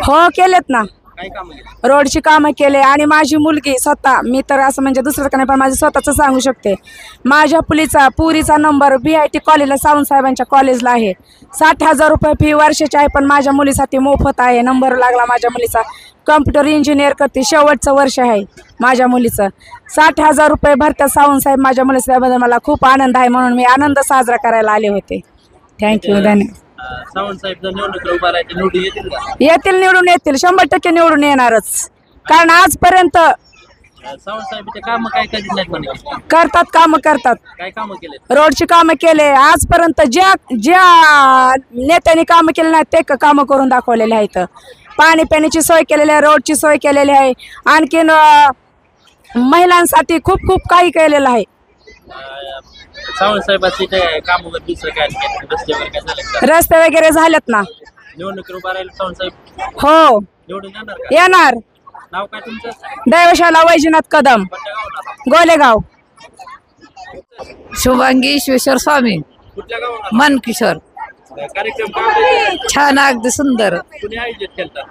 हो केलेत ना, काय काम केले? रोडची कामं केले. आणि माझी मुलगी स्वतः, मी तर असं म्हणजे दुसरं का नाही पण माझं स्वतःच सांगू शकते, माझ्या पुरीचा नंबर BIT कॉलेजला सावंत साहेबांच्या कॉलेजला आहे. 60,000 रुपये फी वर्षाची आहे, पण माझ्या मुलीसाठी मोफत आहे. नंबर लागला माझ्या मुलीचा, कम्प्युटर इंजिनियर करते, शेवटचं वर्ष आहे माझ्या मुलीचं. 60,000 रुपये भरतात सावंत साहेब माझ्या मुलीच्याबद्दल मला खूप आनंद आहे, म्हणून मी आनंद साजरा करायला आले होते. थँक्यू, धन्यवाद. सावंत साहेब जर निवडणूक उभा राहायचे निवडून येतील का? येतील, निवडून येतील, 100% निवडून येणारच. कारण आजपर्यंत सावंत साहेब काम काय करीत नाहीत म्हणे. करतात, कामं करतात. काय कामं केले? रोडची कामं केले. आजपर्यंत ज्या नेत्यांनी कामं केले नाहीत ते कामं करून दाखवलेले आहेत. पाणी पिण्याची सोय केलेली आहे, रोडची सोय केलेली आहे, आणखीन महिलांसाठी खूप खूप काही केलेलं आहे. सावंत साहेबांची काम वगैरे दुसरं काय रस्ते वगैरे काय झाले? रस्ते वगैरे झालेत ना. निवडणूक उभा राहील सावंत साहेब हो निवडून येणार का? येणार. नाव काय तुमचं? दैवशाला वैजनाथ कदम, गोलेगाव. शुभांगी ईश्वेश्वर स्वामी, कुठल्या गावाला? मनकिशोर. कार्यक्रम काय छान, अगदी सुंदर. कुणी आयोजित केलता?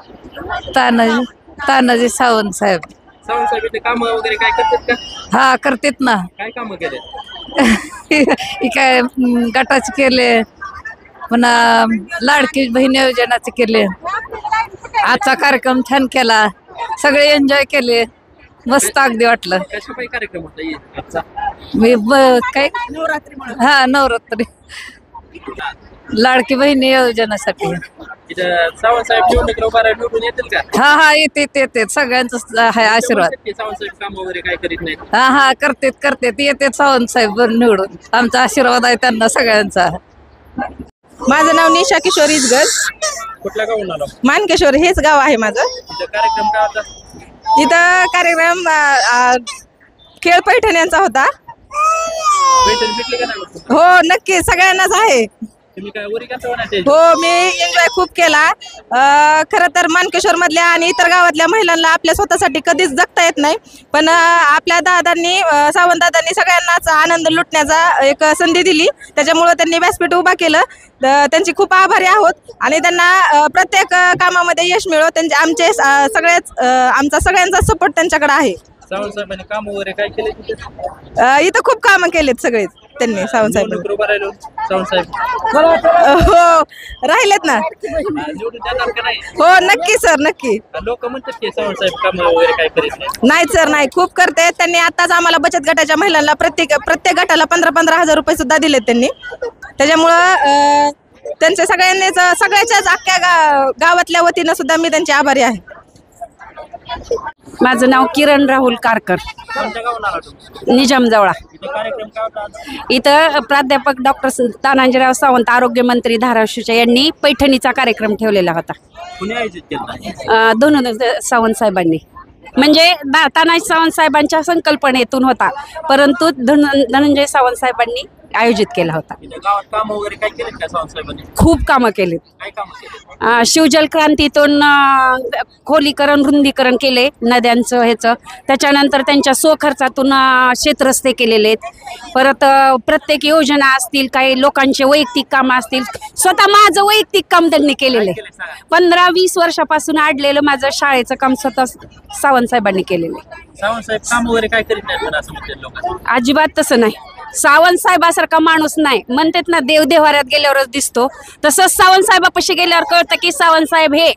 तानाजी सावंत साहेब. सावंत साहेब इथे काम वगैरे काय करतात का? हा करतेत ना. काय काम केले? काय गटाचे केले, पुन्हा लाडकी बहीण योजनाचे केले. आजचा कार्यक्रम छान केला, सगळे एन्जॉय केले, मस्त अगदी वाटलं. कशापाई कार्यक्रम होता आजचा? मी काय नवरात्री लाडकी बहिणी योजनेसाठी. सावंत साहेब निवडणूक उभा राहील निवडून येतील का? हा येते सगळ्यांचा आहे आशीर्वाद. सावंत साहेब काम वगैरे काय करीत नाही? हा करतेत येते सावंत साहेब निवडून. आमचा आशीर्वाद आहे त्यांना सगळ्यांचा. माझं नाव निशा किशोर इजगल, कुठल्या गावून आलो? मानकेश्वर हेच गाव आहे माझं. इथं कार्यक्रम काय होता? इथं कार्यक्रम खेळ पैठण्यांचा होता. भेटून भेटले का नाही? हो नक्की, सगळ्यांनाच आहे. तुम्ही काय वरी का सोडण्यात? हो मी एन्जॉय खूप केला. खरं तर मानकेश्वर मधल्या आणि इतर गावातल्या महिलांना आपल्या स्वतःसाठी कधीच जगता येत नाही, पण आपल्या दादांनी सावंत दादांनी सगळ्यांनाच आनंद लुटण्याचा एक संधी दिली, त्याच्यामुळे त्यांनी व्यासपीठ उभा केलं. त्यांची खूप आभारी आहोत आणि त्यांना प्रत्येक कामामध्ये यश मिळो. त्यांचे आमचे आमचा सगळ्यांचा सपोर्ट त्यांच्याकडे आहे. सावंत साहेबांनी काम वगैरे काय केले? इथं खूप कामं केलेत सगळे त्यांनी. सावंत साहेब सावंत साहेब हो राहिलेत ना. निवडून देणार का नाही? हो नक्की सर, नक्की. लोक म्हणतात की सावंत साहेब काम वगैरे काय करीत नाही. नाही सर, नाही, खूप करते त्यांनी. आताच आम्हाला बचत गटाच्या महिलांना प्रत्येक गटाला 15,000 रुपये सुद्धा दिलेत त्यांनी. त्याच्यामुळं त्यांच्या सगळ्याच्याच अख्ख्या गावातल्या वतीनं सुद्धा मी त्यांचे आभारी आहे. माझं नाव किरण राहुल कारकर, निजामजवळा. इथं प्राध्यापक डॉक्टर तानाजीराव सावंत, आरोग्यमंत्री धाराशिवच्या यांनी पैठणीचा कार्यक्रम ठेवलेला होता. दोन सावंत साहेबांनी, म्हणजे तानाजी सावंत साहेबांच्या संकल्पनेतून होता, परंतु धनंजय सावंत साहेबांनी आयोजित केला होता. काम वगैरे काय केले का सावंत साहेबांनी? खूप कामं केलीत. काय कामं केले? शिवजल क्रांतीतून खोलीकरण, रुंदीकरण केले नद्यांचं ह्याचं. त्याच्यानंतर त्यांच्या स्वखर्चातून शेतरस्ते केलेले आहेत. परत प्रत्येक योजना असतील, काही लोकांचे वैयक्तिक कामं असतील. स्वतः माझं वैयक्तिक काम त्यांनी केलेलं आहे. 15-20 वर्षापासून अडलेलं माझं शाळेचं काम स्वतः सावंत साहेबांनी केलेलं आहे. सावंत साहेब काम वगैरे काय करीत नाही असं म्हणतात लोक? अजिबात तसं नाही. सावंत साहेबासारखा माणूस नाही. म्हणतात ना देव देवाऱ्यात गेल्यावरच दिसतो, तसंच सावंत साहेबापाशी गेल्यावर कळतं की सावंत साहेब हे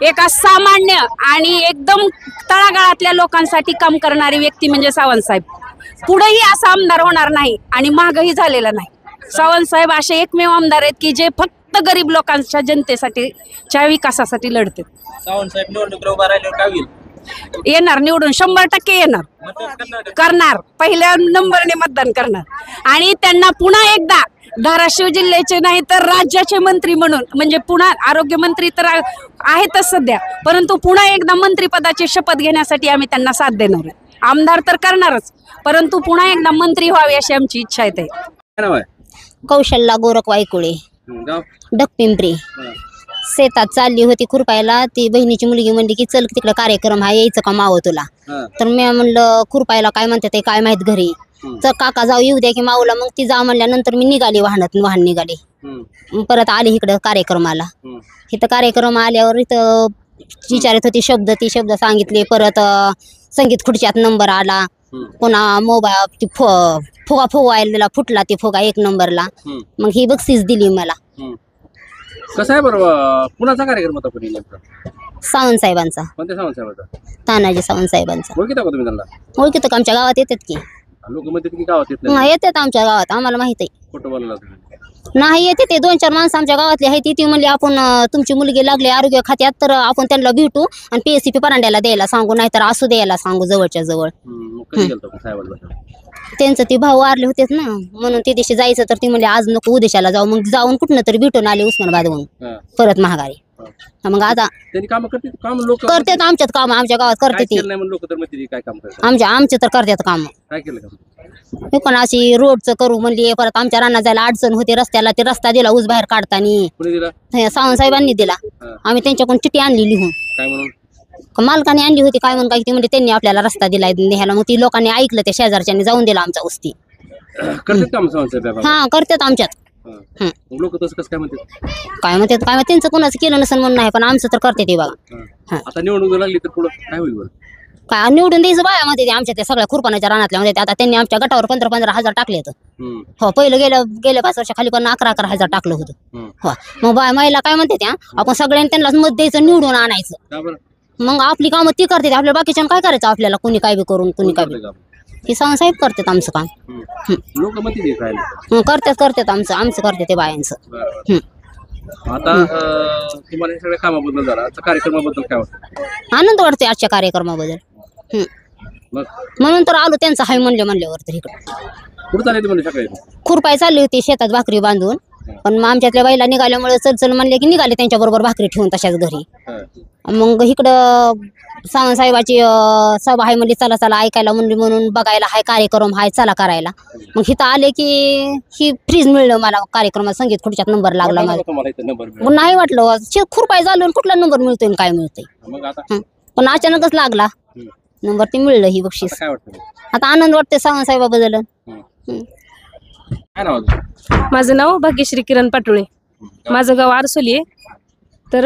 एका सामान्य आणि एकदम तळागाळातल्या लोकांसाठी काम करणारी व्यक्ती म्हणजे सावंत साहेब. पुढेही असा आमदार होणार नाही आणि मागही झालेला नाही. सावंत साहेब असे एकमेव आमदार आहेत की जे फक्त गरीब लोकांच्या जनतेसाठी च्या विकासासाठी लढतात. सावंत साहेब निवडणूक उभा राहिल्यावर काय होईल? येणार निवडून, 100% येणार. करणार, पहिल्या नंबरने मतदान करणार आणि त्यांना पुन्हा एकदा धाराशिव जिल्ह्याचे नाही तर राज्याचे मंत्री म्हणून, म्हणजे पुन्हा आरोग्यमंत्री तर आहेतच सध्या, परंतु पुन्हा एकदा मंत्रीपदाची शपथ घेण्यासाठी आम्ही त्यांना साथ देणार आहे. आमदार तर करणारच, परंतु पुन्हा एकदा मंत्री व्हावे अशी आमची इच्छा आहे. काय नाव आहे? कौशल्ला गोरख वायकुळे, गाव? डकपिंपरी. शेतात चालली होती खुरपायला, ती बहिणीची मुलगी म्हणली की चल तिकडे कार्यक्रम हा, यायचं का मावं तुला? तर मी म्हणलं खुरपायला काय म्हणते ते काय माहित घरी, तर काका जाऊ येऊ द्या की माऊला. मग ती जा म्हणल्यानंतर मी निघाली, वाहन निघाली. परत आले इकडं कार्यक्रमाला. इथं कार्यक्रम आल्यावर इथं विचारत होती शब्द, ती शब्द सांगितले. परत संगीत खुर्च्यात नंबर आला, पुन्हा मोबाईल ती फुगा फुगवायला फुटला, ती फुगा 1 नंबरला. मग ही बक्षीस दिली मला. कसं आहे बरोबर? कुणाचा कार्यक्रम होता पण नेमका? सावंत साहेबांचा. कोणत्या सावंत साहेबांचा? तानाजी सावंत साहेबांचा. ओळखीता का तुम्ही त्यांना? ओळखीत का? आमच्या गावात येतात की. लोक म्हणतात की गावात येत नाही. येतात आमच्या गावात, आम्हाला माहित आहे. खोटं बोलला तुम्ही? नाही, येते ते 2-4 माणसं आमच्या गावातली आहे. ती म्हणली आपण तुमची मुलगी लागली आरोग्य खात्यात, तर आपण त्यांना भेटू आणि PSCP परांड्याला द्यायला सांगू, नाहीतर असू द्यायला सांगू जवळच्या जवळ. कधी गेलतो पण साहेबांना? त्यांचं ते भाऊ वारले होतेच ना, म्हणून ते दिवशी जायचं, तर ती म्हणली आज नको उद्याच्याला जाऊ. मग जाऊन कुठनं तरी भेटून आले उस्मानाबादहून परत महागारी. मग आता त्यांनी काम करते, काम लोक करतात आमच्यात काम, आमच्या गावात करते ती. लोक तर म्हणते काय काम करतात? आमचे तर करतात काम. काय केलं काम? मी पण अशी रोडचं करू म्हणली. परत आमच्या रानात जायला अडचण होती रस्त्याला, ते रस्ता दिला ऊस बाहेर काढताना. कोणी दिला? सावंत साहेबांनी दिला. आम्ही त्यांच्याकडून चिठ्ठी आणली लिहून. काय म्हणून? मालकाने आणली होती काय म्हणून, काय ती म्हणजे त्यांनी आपल्याला रस्ता दिलाय न्यायला. मग ती लोकांनी ऐकलं, त्या शेजारच्यानी जाऊन दिला आमचा उस्ती. करतात काम सावंत साहेब? हा, करतात आमच्यात. लोक तसं कसं काय म्हणतात? काय म्हणतात काय, त्यांचं कोणाचं केलं नसेल म्हणून नाही, पण आमचं तर करते ते बघा. आता निवडणूक लागली तर पुढं काय होईल बरं? काय निवडून द्यायचं बाया मध्ये आमच्या त्या सगळ्या खुरपानाच्या रानातल्या मध्ये. आता त्यांनी आमच्या गटावर 15-15 हजार टाकले होतं. हो, पहिलं गेल्या 5 वर्षाखाली पण 11-11 हजार टाकलं होतं. हो, मग बाय महिला काय म्हणते त्या, आपण सगळ्यांनी त्यांनाच मत द्यायचं, निवडून आणायचं. मग आपली कामं ती करते, आपल्या बाकीच्या काय करायचं आपल्याला, कुणी काय बी करून कुणी काय बी. हे सावंत साहेब करतात आमचं काम. लोक म्हणते काय करतात आमचं करते ते बायांचं. आता तुम्हाला सगळ्या कामाबद्दल जरा कार्यक्रमाबद्दल काय वाटतं? आनंद वाटते आजच्या कार्यक्रमाबद्दल. म्हणून तर आलो त्यांचं हाय म्हणल्यावर तर इकडे. कुठं चालले तुम्ही सकाळी? खुरपाय चालली होती शेतात भाकरी बांधून, पण मग आमच्यातल्या बाईला निघाल्यामुळे चल म्हणले की निघाले त्यांच्याबरोबर भाकरी ठेवून तशाच घरी. मग इकडं सावंत साहेबाची सभा आहे म्हणली, चला चला ऐकायला म्हणून बघायला हाय कार्यक्रम हाय, चला करायला. मग इथं आले की ही फ्रीज मिळलं मला कार्यक्रमात, संगीत खुर्च्यात नंबर लागला मला. नाही वाटलं खुरपाय झालं कुठला नंबर मिळतोय काय मिळतोय, पण अचानकच लागला नंबर, ते मिळलं ही बक्षीस. आता आनंद वाटते सावंत साहेबाबद्दल. माझं नाव भाग्यश्री किरण पाटोळे, माझं गाव आरसोली आहे. तर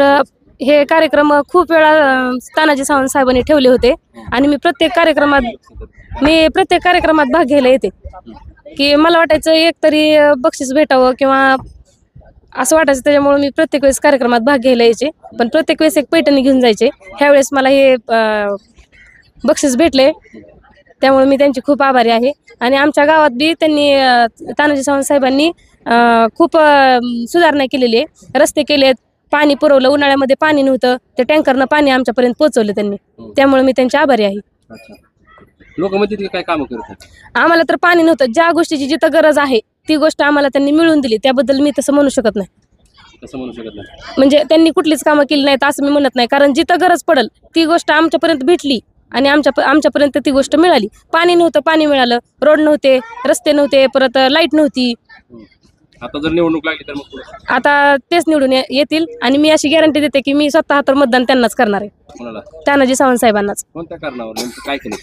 हे कार्यक्रम खूप वेळा तानाजी सावंत साहेबांनी ठेवले होते आणि मी प्रत्येक कार्यक्रमात भाग घ्यायला येते. की मला वाटायचं एक तरी बक्षीस भेटावं किंवा असं वाटायचं, त्याच्यामुळे मी प्रत्येक वेळेस कार्यक्रमात भाग घ्यायला यायचे. पण प्रत्येक वेळेस एक पैठणी घेऊन जायचे. ह्यावेळेस मला हे बक्षीस भेटले, त्यामुळे मी त्यांची खूप आभारी आहे. आणि आमच्या गावात बी त्यांनी तानाजी सावंत साहेबांनी खूप सुधारणा केलेली आहे. रस्ते केलेत, पाणी पुरवलं, उन्हाळ्यामध्ये पाणी नव्हतं, ते टँकरनं पाणी आमच्यापर्यंत पोहोचवलं त्यांनी, त्यामुळे मी त्यांचे आभारी आहे. लोक म्हणतात काय काम करतात? आम्हाला तर पाणी नव्हतं, ज्या गोष्टीची जिथं गरज आहे ती गोष्ट आम्हाला त्यांनी मिळवून दिली, त्याबद्दल मी तसं म्हणू शकत नाही. म्हणजे त्यांनी कुठलीच कामं केली नाहीत असं मी म्हणत नाही, कारण जिथं गरज पडेल ती गोष्ट आमच्यापर्यंत भेटली आणि आमच्यापर्यंत ती गोष्ट मिळाली. पाणी नव्हतं, पाणी मिळालं, रोड नव्हते, रस्ते नव्हते, परत लाईट नव्हती. आता जर निवडणूक लागली तर मग आता तेच निवडून येतील आणि मी अशी गॅरंटी देते की मी स्वतः तर मतदान त्यांनाच करणार आहे, तानाजी सावंत साहेबांनाच. कोणत्या कारणावर काय केलं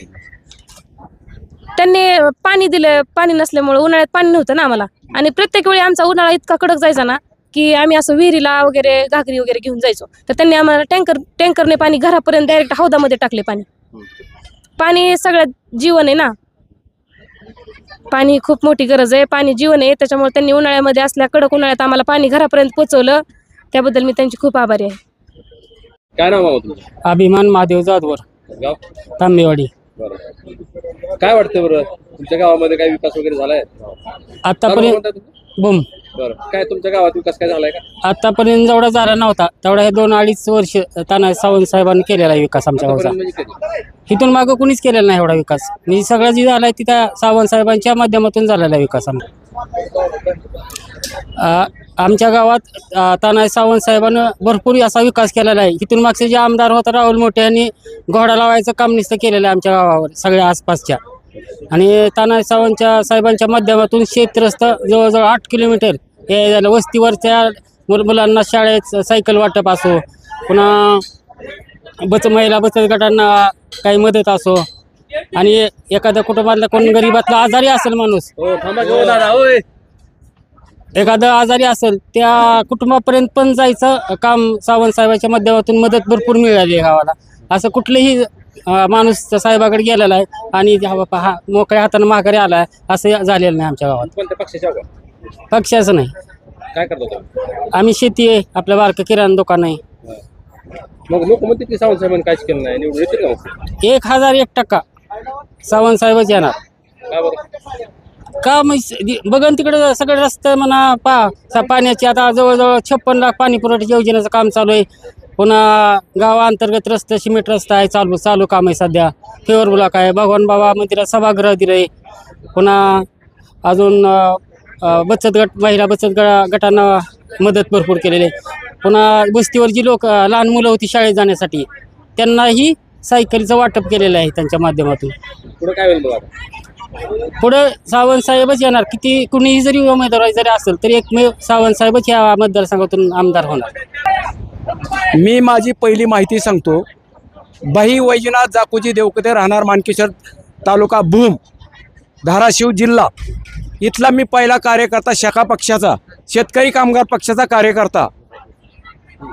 त्यांनी? पाणी दिलं, पाणी नसल्यामुळे उन्हाळ्यात पाणी नव्हतं ना आम्हाला, आणि प्रत्येक वेळी आमचा उन्हाळा इतका कडक जायचा ना की आम्ही असं विहिरीला वगैरे घागरी वगैरे घेऊन जायचो. तर त्यांनी आम्हाला टँकरने पाणी घरापर्यंत डायरेक्ट हौदामध्ये टाकले. पाणी सगळ्यात जीवन आहे ना, पाणी खूप मोठी गरज आहे, पाणी जीवन आहे. त्याच्यामुळे त्यांनी उन्हाळ्यामध्ये असल्या कडक उन्हाळ्यात आम्हाला पाणी घरापर्यंत पोहोचवलं, त्याबद्दल मी त्यांची खूप आभारी आहे. काय नाव आहे तुझं? अभिमान महादेव जाधवर, गाव तांबेवाडी. काय वाटतं बरं, तुमच्या गावामध्ये काय विकास वगैरे झालाय आतापर्यंत? बुम बरं, काय तुमच्या गावात विकास काय झालाय का? आतापर्यंत जेवढा झाला नव्हता तेवढा हे 2-2.5 वर्ष तानाजी सावंत साहेबांनी केलेला आहे विकास आमच्या गावचा. म्हणजे कधी? इथून मागं कुणीच केलेला नाही एवढा विकास. म्हणजे सगळं जे झालाय तिथं सावंत साहेबांच्या माध्यमातून झालेला आहे विकास आमच्या गावात. तानाजी सावंत साहेबांनं भरपूर असा विकास केलेला आहे. इथून मागचे जे आमदार होता राहुल मोठे यांनी घोडा लावायचं काम नुसतं केलेलं आहे आमच्या गावावर सगळ्या आसपासच्या. आणि तानाजी साहेबांच्या माध्यमातून शेतरस्त जवळजवळ 8 किलोमीटर हे झालं. वस्तीवरच्या मुलांना शाळेत सायकल वाटप असो, पुन्हा महिला बचत गटांना काही मदत असो, आणि एखाद्या कुटुंबातला कोण गरीबातला आजारी असेल माणूस, एखादं आजारी असेल त्या कुटुंबापर्यंत पण जायचं काम सावंत साहेबांच्या माध्यमातून मदत भरपूर मिळाली आहे गावाला. असं कुठलेही माणूस साहेबाकडे गेलेला आहे आणि हा मोकळ्या हाताने माघारी आला आहे असं झालेलं नाही आमच्या गावात. कोणत्या पक्षाच्या? पक्षाचं नाही. काय करतो? आम्ही शेती आहे, आपलं बारकं किराणा दुकान आहे. मग लोक म्हणते की सावंत साहेबांनी काहीच केलं नाही, निवडून येतील का? 1001% सावंत साहेबच येणार. का बरं? का बघन तिकडे सगळे रस्ते म्हणा पाण्याची आता जवळजवळ 56 लाख पाणी पुरवठा योजनेचं काम चालू आहे. पुन्हा गावाअंतर्गत रस्ते सिमेंट रस्ता आहे, चालू काम आहे सध्या. फेवर ब्लॉक आहे, भगवान बाबा मंदिरात सभागृह दिलंय. पुन्हा अजून बचत गट, महिला बचत गटांना मदत भरपूर केलेली आहे. पुन्हा वस्तीवर जी लोक लहान मुलं होती शाळेत जाण्यासाठी त्यांनाही सायकलीचं वाटप केलेलं आहे त्यांच्या माध्यमातून. पुढे काय होईल बघा? पुढे सावंत साहेबच येणार. किती कुणीही जरी उमेदवार जरी असेल तरी एकमेव सावंत साहेबच या मतदारसंघातून आमदार होणार. मी माझी पहिली माहिती सांगतो. बाई वैजनाथ जाकोजी देवकते, राहणार मानकेश्वर तालुका भूम, धाराशिव जिल्हा. इथला मी पहिला कार्यकर्ता, शाखा पक्षाचा, शेतकरी कामगार पक्षाचा कार्यकर्ता,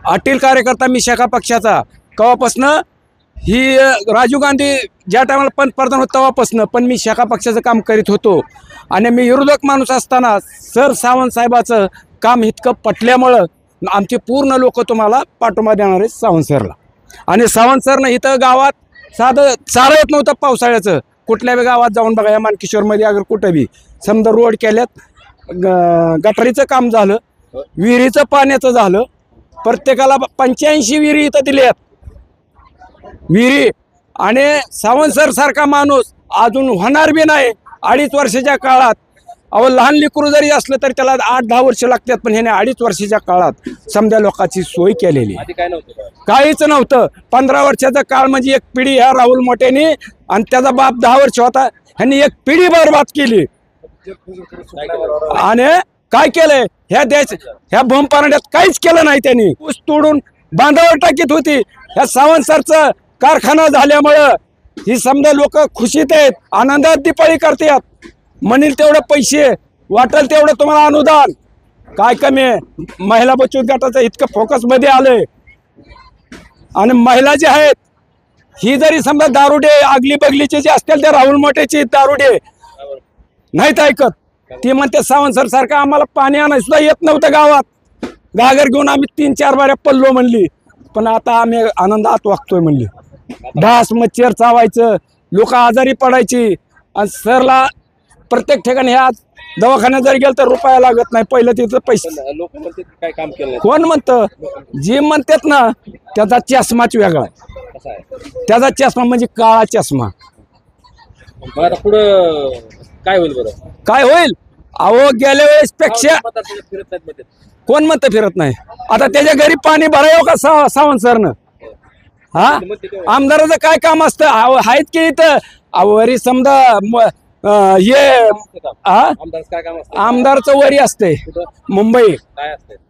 अटील कार्यकर्ता मी शाखा पक्षाचा. केव्हापासनं ही राजीव गांधी ज्या टायमाला पंतप्रधान होत तेव्हापासनं पण मी शाखा पक्षाचं काम करीत होतो. आणि मी विरोधक माणूस असताना सर सावंत साहेबाचं काम इतकं पटल्यामुळं आमचे पूर्ण लोक तुम्हाला पाठिंबा देणार आहेत सावंत सरला. आणि सावंत सरनं इथं गावात साधं चारा येत नव्हतं पावसाळ्याचं. कुठल्या बी गावात जाऊन बघा, या मानकेश्वरमध्ये अगर कुठं बी समजा रोड केल्यात, गटारीचं काम झालं, विहिरीचं पाण्याचं झालं. प्रत्येकाला 85 विहिरी इथं दिल्यात विहिरी. आणि सावंत सर सारखा माणूस अजून होणार बी नाही 2.5 वर्षाच्या काळात. अहो लहान लेकरू जरी असलं तरी त्याला 8-10 वर्ष लागतात, पण ह्याने 2.5 वर्षाच्या काळात समजा लोकांची सोय केलेली. काहीच नव्हतं. 15 वर्षाचा काळ म्हणजे एक पिढी ह्या राहुल मोठेनी, आणि त्याचा बाप 10 वर्ष होता, ह्यांनी एक पिढी बरबाद केली. आणि काय केलंय ह्या भूमपरांड्यात? काहीच केलं नाही त्यांनी. ऊस तोडून बांधावर टाकीत होती. ह्या सावंत सरचं कारखाना झाल्यामुळं ही समजा लोक खुशीत आहेत, आनंदात दिपाळी करतात. म्हणील तेवढं पैसे, वाटेल तेवढं तुम्हाला अनुदान. काय कमी आहे? महिला बचत गटाचं इतकं फोकसमध्ये आलंय. आणि महिला जे आहेत ही जरी समजा दारुडे आगली बगलीचे जे असतील ते राहुल मोठेचे दारुडे नाहीत ऐकत. ती म्हणते सावंत सर सारखं आम्हाला पाणी आणायला सुद्धा येत नव्हतं गावात. घागर घेऊन आम्ही 3-4 बाऱ्या पडलो म्हणली, पण आता आम्ही आनंदात वागतोय म्हणली. डास मच्छर चावायचं, लोक आजारी पडायची. आणि सरला प्रत्येक ठिकाणी ह्या दवाखान्यात जर गेलं तर रुपया लागत नाही. पहिलं तिथं पैसे. लोक म्हणतात काय काम केलं? कोण म्हणतं? जे म्हणतात ना त्याचा चष्माच वेगळा आहे. त्याचा चष्मा म्हणजे काळा चष्मा. आता पुढं काय होईल बरं? काय होईल? अहो गेल्या वेळेस पेक्षा कोण म्हणतं फिरत नाही? आता त्याच्या घरी पाणी भरावं का सावंत सरनं? हा, आमदाराचं काय काम असतं? आहेत की इथं वरी समजा आमदारचं वरी असते मुंबई.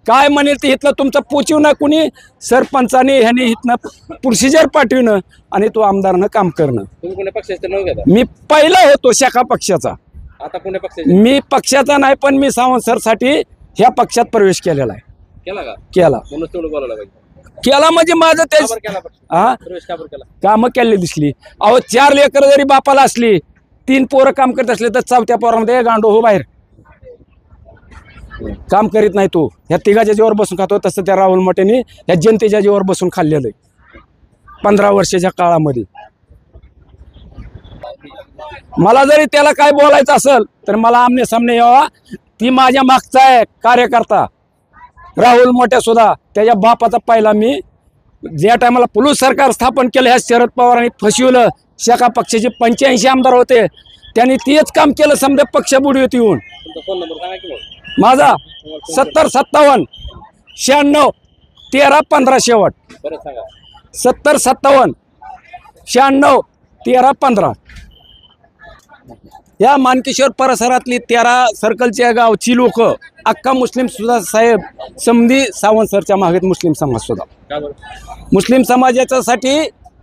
काय म्हणेल ते इथलं तुमचं पोचव ना कुणी सरपंचाने ह्याने इथनं प्रोसिजर पाठवणं आणि तो आमदारनं काम करणं. मी पहिला होतो शाखा पक्षाचा. आता कोण्या पक्षाचा? मी पक्षाचा नाही, पण मी सावंत सर साठी ह्या पक्षात प्रवेश केलेला आहे. केला केला म्हणजे माझं तेच काम केले दिसली. अहो 4 लेकर जरी बापाला असली, 3 पोरं काम करत असले तर 4थ्या पोरामध्ये गांडो हो बाहेर काम करीत नाही. तो ह्या तिघाच्या जीवावर बसून खातो. तसं त्या राहुल मोठेनी ह्या जनतेच्या जीवावर बसून खाल्लेलं आहे 15 वर्षाच्या काळामध्ये. मला जरी त्याला काय बोलायचं असेल तर मला आमने सामने यावा, ती माझ्या मागचा आहे कार्यकर्ता राहुल मोठ्या सुद्धा. त्याच्या बापाचा पहिला मी ज्या टायमाला पोलीस सरकार स्थापन केलं ह्या शरद पवारांनी फसवलं. शेका पक्षाचे 85 आमदार होते, त्यांनी तेच काम केलं. समजा पक्ष बुडीत येऊन. माझा 70 57 96 13 15 शेवट. 70 57 96 13 15. या मानकेश्वर परिसरातली 13 सर्कलच्या गावची लोक अख्खा मुस्लिम सुद्धा साहेब समधी सावंत सरच्या मागेत मुस्लिम समाज सुद्धा. मुस्लिम समाजाच्यासाठी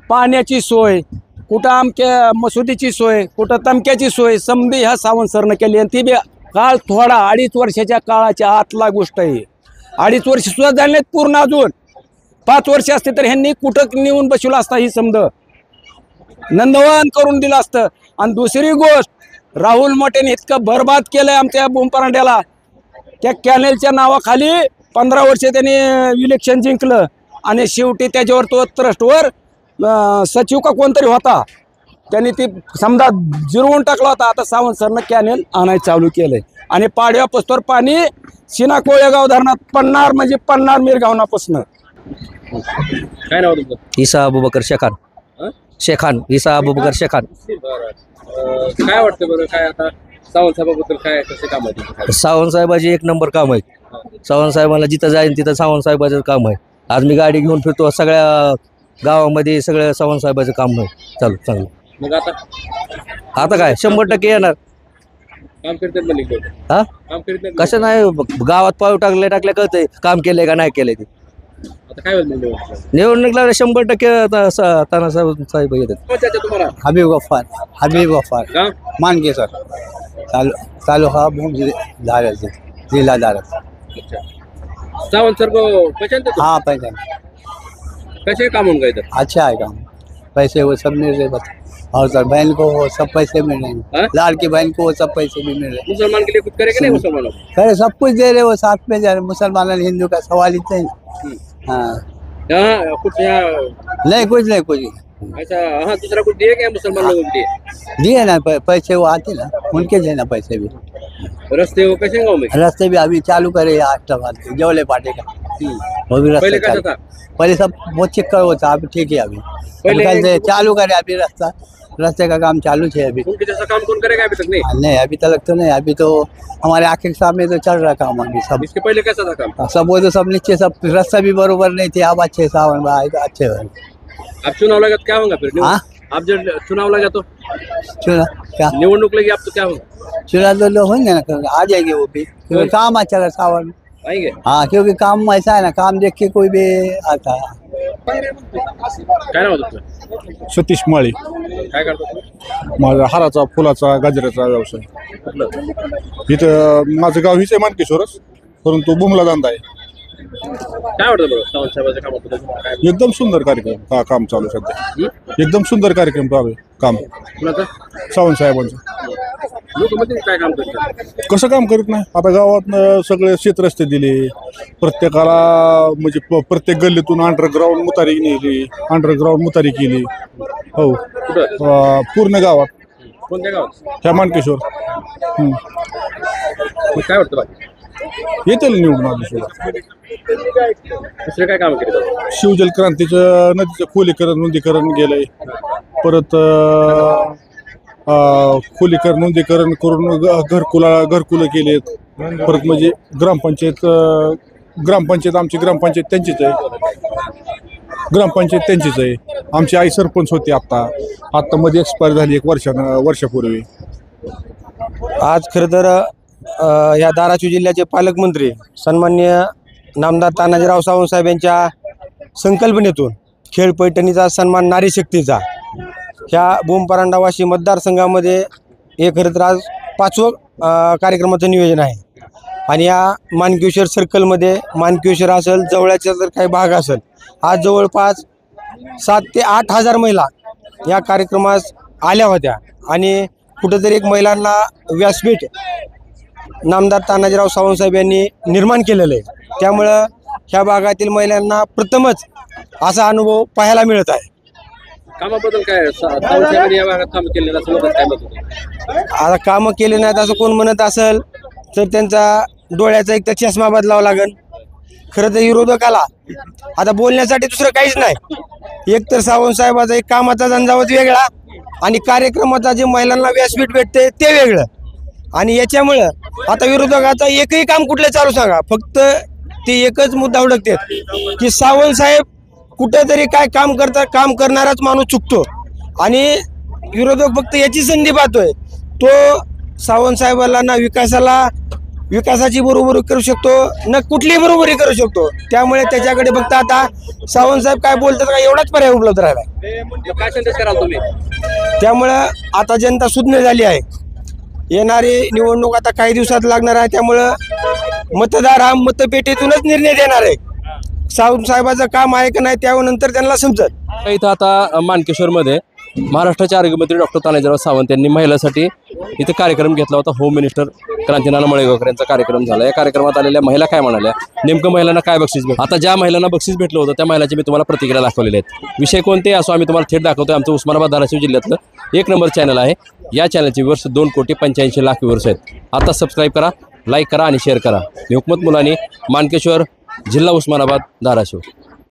पाण्याची सोय, कुठं अमक्या मसुदीची सोय, कुठं तमक्याची सोय समधी ह्या सावंत सरनं केली. आणि ती बी काळ थोडा 2.5 वर्षाच्या काळाच्या आतला गोष्ट आहे. 2.5 वर्ष सुद्धा झाले नाहीत पूर्ण. अजून 5 वर्ष असते तर ह्यांनी कुठं नेऊन बसवलं असता ही समज नंदवान करून दिलं असतं. आणि दुसरी गोष्ट राहुल मोठेने इतकं बरबाद केलंय आमच्या बोंपरांड्याला. त्या कॅनेलच्या नावाखाली 15 वर्ष त्यांनी इलेक्शन जिंकलं आणि शेवटी त्याच्यावर तो ट्रस्टवर सचिव का कोणतरी होता, त्यांनी ती समजा जिरवून टाकला होता. आता सावंत सरनं कॅनेल आणायला चालू केलंय आणि पाडव्या पस्तोर पाणी सिना कोळेगाव धरणात पडणार, म्हणजे पडणार मिरगावनापासून. काय नाव तुमचं? ईसा अबूबकर शेखान ईसा अबूबकर शेखान. काय वाटतं बरं, काय आता सावंत साहेबाबद्दल काय कसे काम आहे? सावंत साहेबाचे 1 नंबर काम आहे. सावंत साहेबाला जिथं जाईन तिथं सावंत साहेबाचं काम आहे. आज मी गाडी घेऊन फिरतो सगळ्या गावामध्ये, सगळं सावंत साहेबाचं काम आहे चालू चांगलं. मग आता काय 100% येणार. काम करतात म्हणजे हा काम करतात कसं नाही, गावात पाऊल टाकले कळतंय काम केलंय का नाही केलंय ते. आता काय होईल निवडणूक लागल्या 100% तानासाहेब येतात. तुम्हाला हबीब गफ्फार मानके सर तालुका धाराज जिला धाराज. सावंत सर को पहचानते हो? हाँ पहचान. कैसे काम होगा इधर? अच्छा है काम, पैसे वो सब मिल रहे बता. और सर बहन को वो सब पैसे मिल रहे हैं. लाड़की बहन को वो सब पैसे भी मिल रहे हैं. मुसलमान के लिए कुछ करेगा नहीं? मुसलमानों को करे सब कुछ दे रहे वो साथ में जा रहे. मुसलमान और हिंदू का सवाल ही नहीं. हाँ यहाँ कुछ यहाँ नहीं कुछ नहीं कुछ. ऐसा हाँ दूसरा कुछ दिए क्या मुसलमान लोगों को दिए ना पैसे वो आते ना उनके देना पैसे भी. रास्ते वो कैसे गाँव में? रास्ते भी अभी चालू करे अष्टाबाद जवले पाटे का वो भी पहले रास्ता कैसा था? पहले सब बहुत चिक्कर होता अभी ठीक है. अभी पहले कल से चालू करे अभी रास्ते का काम चालू है अभी. उनके जैसा काम कौन करेगा अभी तक? नहीं अभी तक तो नहीं. अभी तो हमारे आंखें के सामने तो चल रहा काम अभी सब. इसके पहले कैसा था काम? सब वो तो सब नीचे सब रास्ता भी बरोबर नहीं थे. अब अच्छे सावन अच्छे हो. अब चुनाव लगा तो क्या होगा फिर? आप जब चुनाव लगा तो चुनाव क्या निवडणूक लगी आप तो क्या होगा? चुनाव तो लोग होंगे ना, आ जाएंगे वो भी क्योंकि काम अच्छा है सावन आएंगे. हाँ क्योंकि काम ऐसा है ना, काम देख के कोई भी आता है. काय नाव तुमचं? सतीश माळी. काय करतो? माझा हाराचा फुलाचा गाजराचा व्यवसाय. इथं माझं गाव हीच आहे मानकेश्वरच, परंतु बुमला धंदा आहे. काय वाटतं बरं सावंत साहेबाच्या कामाबद्दल काय? एकदम सुंदर कार्यक्रम काम चालू सध्या. एकदम सुंदर कार्यक्रम चालू आहे. काम कुणाचं? सावंत साहेबांचं. लोक मध्ये काय काम करतात? कसं काम करत नाही. आता गावात सगळे शेतरस्ते दिले प्रत्येकाला, म्हणजे प्रत्येक गल्लीतून अंडरग्राऊंड मुतारी नेली, अंडरग्राऊंड मुतारी केली. हो पूर्ण गावात. कोणत्या गावात? ह्या मानकेश्वर. काय वाटतं बाकी? येतील निवडून आल्याशिवाय. दुसरे काय काम केले? शिवजल क्रांतीचं नदीचं खोलीकरण रुंदीकरण गेलंय. परत खोलीकरण रुंदीकरण करून घरकुलं केलेत. परत म्हणजे ग्रामपंचायत आमची ग्रामपंचायत त्यांचीच आहे. ग्रामपंचायत त्यांचीच आहे. आमची आई सरपंच होती आत्ता मध्ये एक्सपायर झाली 1 वर्षापूर्वी. आज खरं तर या धाराशिव जिल्ह्याचे पालकमंत्री सन्माननीय नामदार तानाजीराव सावंत साहेब यांच्या संकल्पनेतून खेळ पैठणीचा सन्मान नारी शक्तीचा ह्या बोमपरांडावाशी मतदारसंघामध्ये हे खरं तर आज 5वं कार्यक्रमाचं नियोजन आहे. आणि या मानकेश्वर सर्कलमध्ये मानकेश्वर असेल, जवळच्या जर काही भाग असेल, आज जवळपास 7 ते 8 हजार महिला या कार्यक्रमास आल्या होत्या. आणि कुठंतरी एक महिलांना व्यासपीठ नामदार तानाजीराव सावंत साहेब यांनी निर्माण केलेलं आहे. त्यामुळं ह्या भागातील महिलांना प्रथमच असा अनुभव पाहायला मिळत आहे. कामाबद्दल काय सावंत साहेबांनी या भागात काम केलेलं असं काय मत होतं? आता कामं केले नाहीत असं कोण म्हणत असेल तर त्यांचा डोळ्याचा एक तर चष्मा बदलावा लागेल. खरं तर विरोधकाला आता बोलण्यासाठी दुसरं काहीच नाही. एक तर सावंत साहेबाचा एक कामाचा झंझावत वेगळा आणि कार्यक्रमाचा जे महिलांना व्यासपीठ भेटते ते वेगळं. आणि याच्यामुळं आता विरोधकाचा एकही काम कुठलं चालू सांगा, फक्त ते एकच मुद्दा ओळखतात की सावंत साहेब कुठेतरी काय काम करतात, काम करणाराच माणूस चुकतो. आणि विरोधक फक्त याची संधी पाहतोय. तो सावंत साहेबाला ना विकासाची बरोबरी करू शकतो ना कुठलीही बरोबरी करू शकतो. त्यामुळे त्याच्याकडे फक्त आता सावंत साहेब काय बोलतात का एवढाच पर्याय उपलब्ध राहिला. काय संदेश कराल तुम्ही? त्यामुळं आता जनता सुज्ञ झाली आहे. येणारी निवडणूक आता काही दिवसात लागणार आहे. त्यामुळं मतदार हा मतपेटीतूनच निर्णय देणार आहे. सावंत साहेबाचं काम आहे का नाही त्यानंतर त्यांना समजत. इथं आता मानकेश्वरमध्ये महाराष्ट्राचे आरोग्यमंत्री डॉक्टर तानाजीराव सावंत यांनी महिलांसाठी इथं कार्यक्रम घेतला होता. होम मिनिस्टर क्रांतीनाना मळेगावकर यांचा कार्यक्रम झाला. या कार्यक्रमात आलेल्या महिला काय म्हणाल्या, नेमकं महिलांना काय बक्षीस भेटलं, आता ज्या महिलांना बक्षीस भेटलं होतं त्या महिलांची मी तुम्हाला प्रतिक्रिया दाखवलेल्या आहेत. विषय कोणते असो आम्ही तुम्हाला थेट दाखवतोय. आमचं उस्मानाबाद धाराशिव जिल्ह्यातलं 1 नंबर चॅनल आहे. या चॅनलचे व्ह्यूअर्स 2,85,00,000 व्ह्यूअर्स आहेत. आता सबस्क्राईब करा, लाईक करा आणि शेअर करा. मी हुकमत मुलानी, मानकेश्वर, जिल्हा उस्मानाबाद, धाराशिव.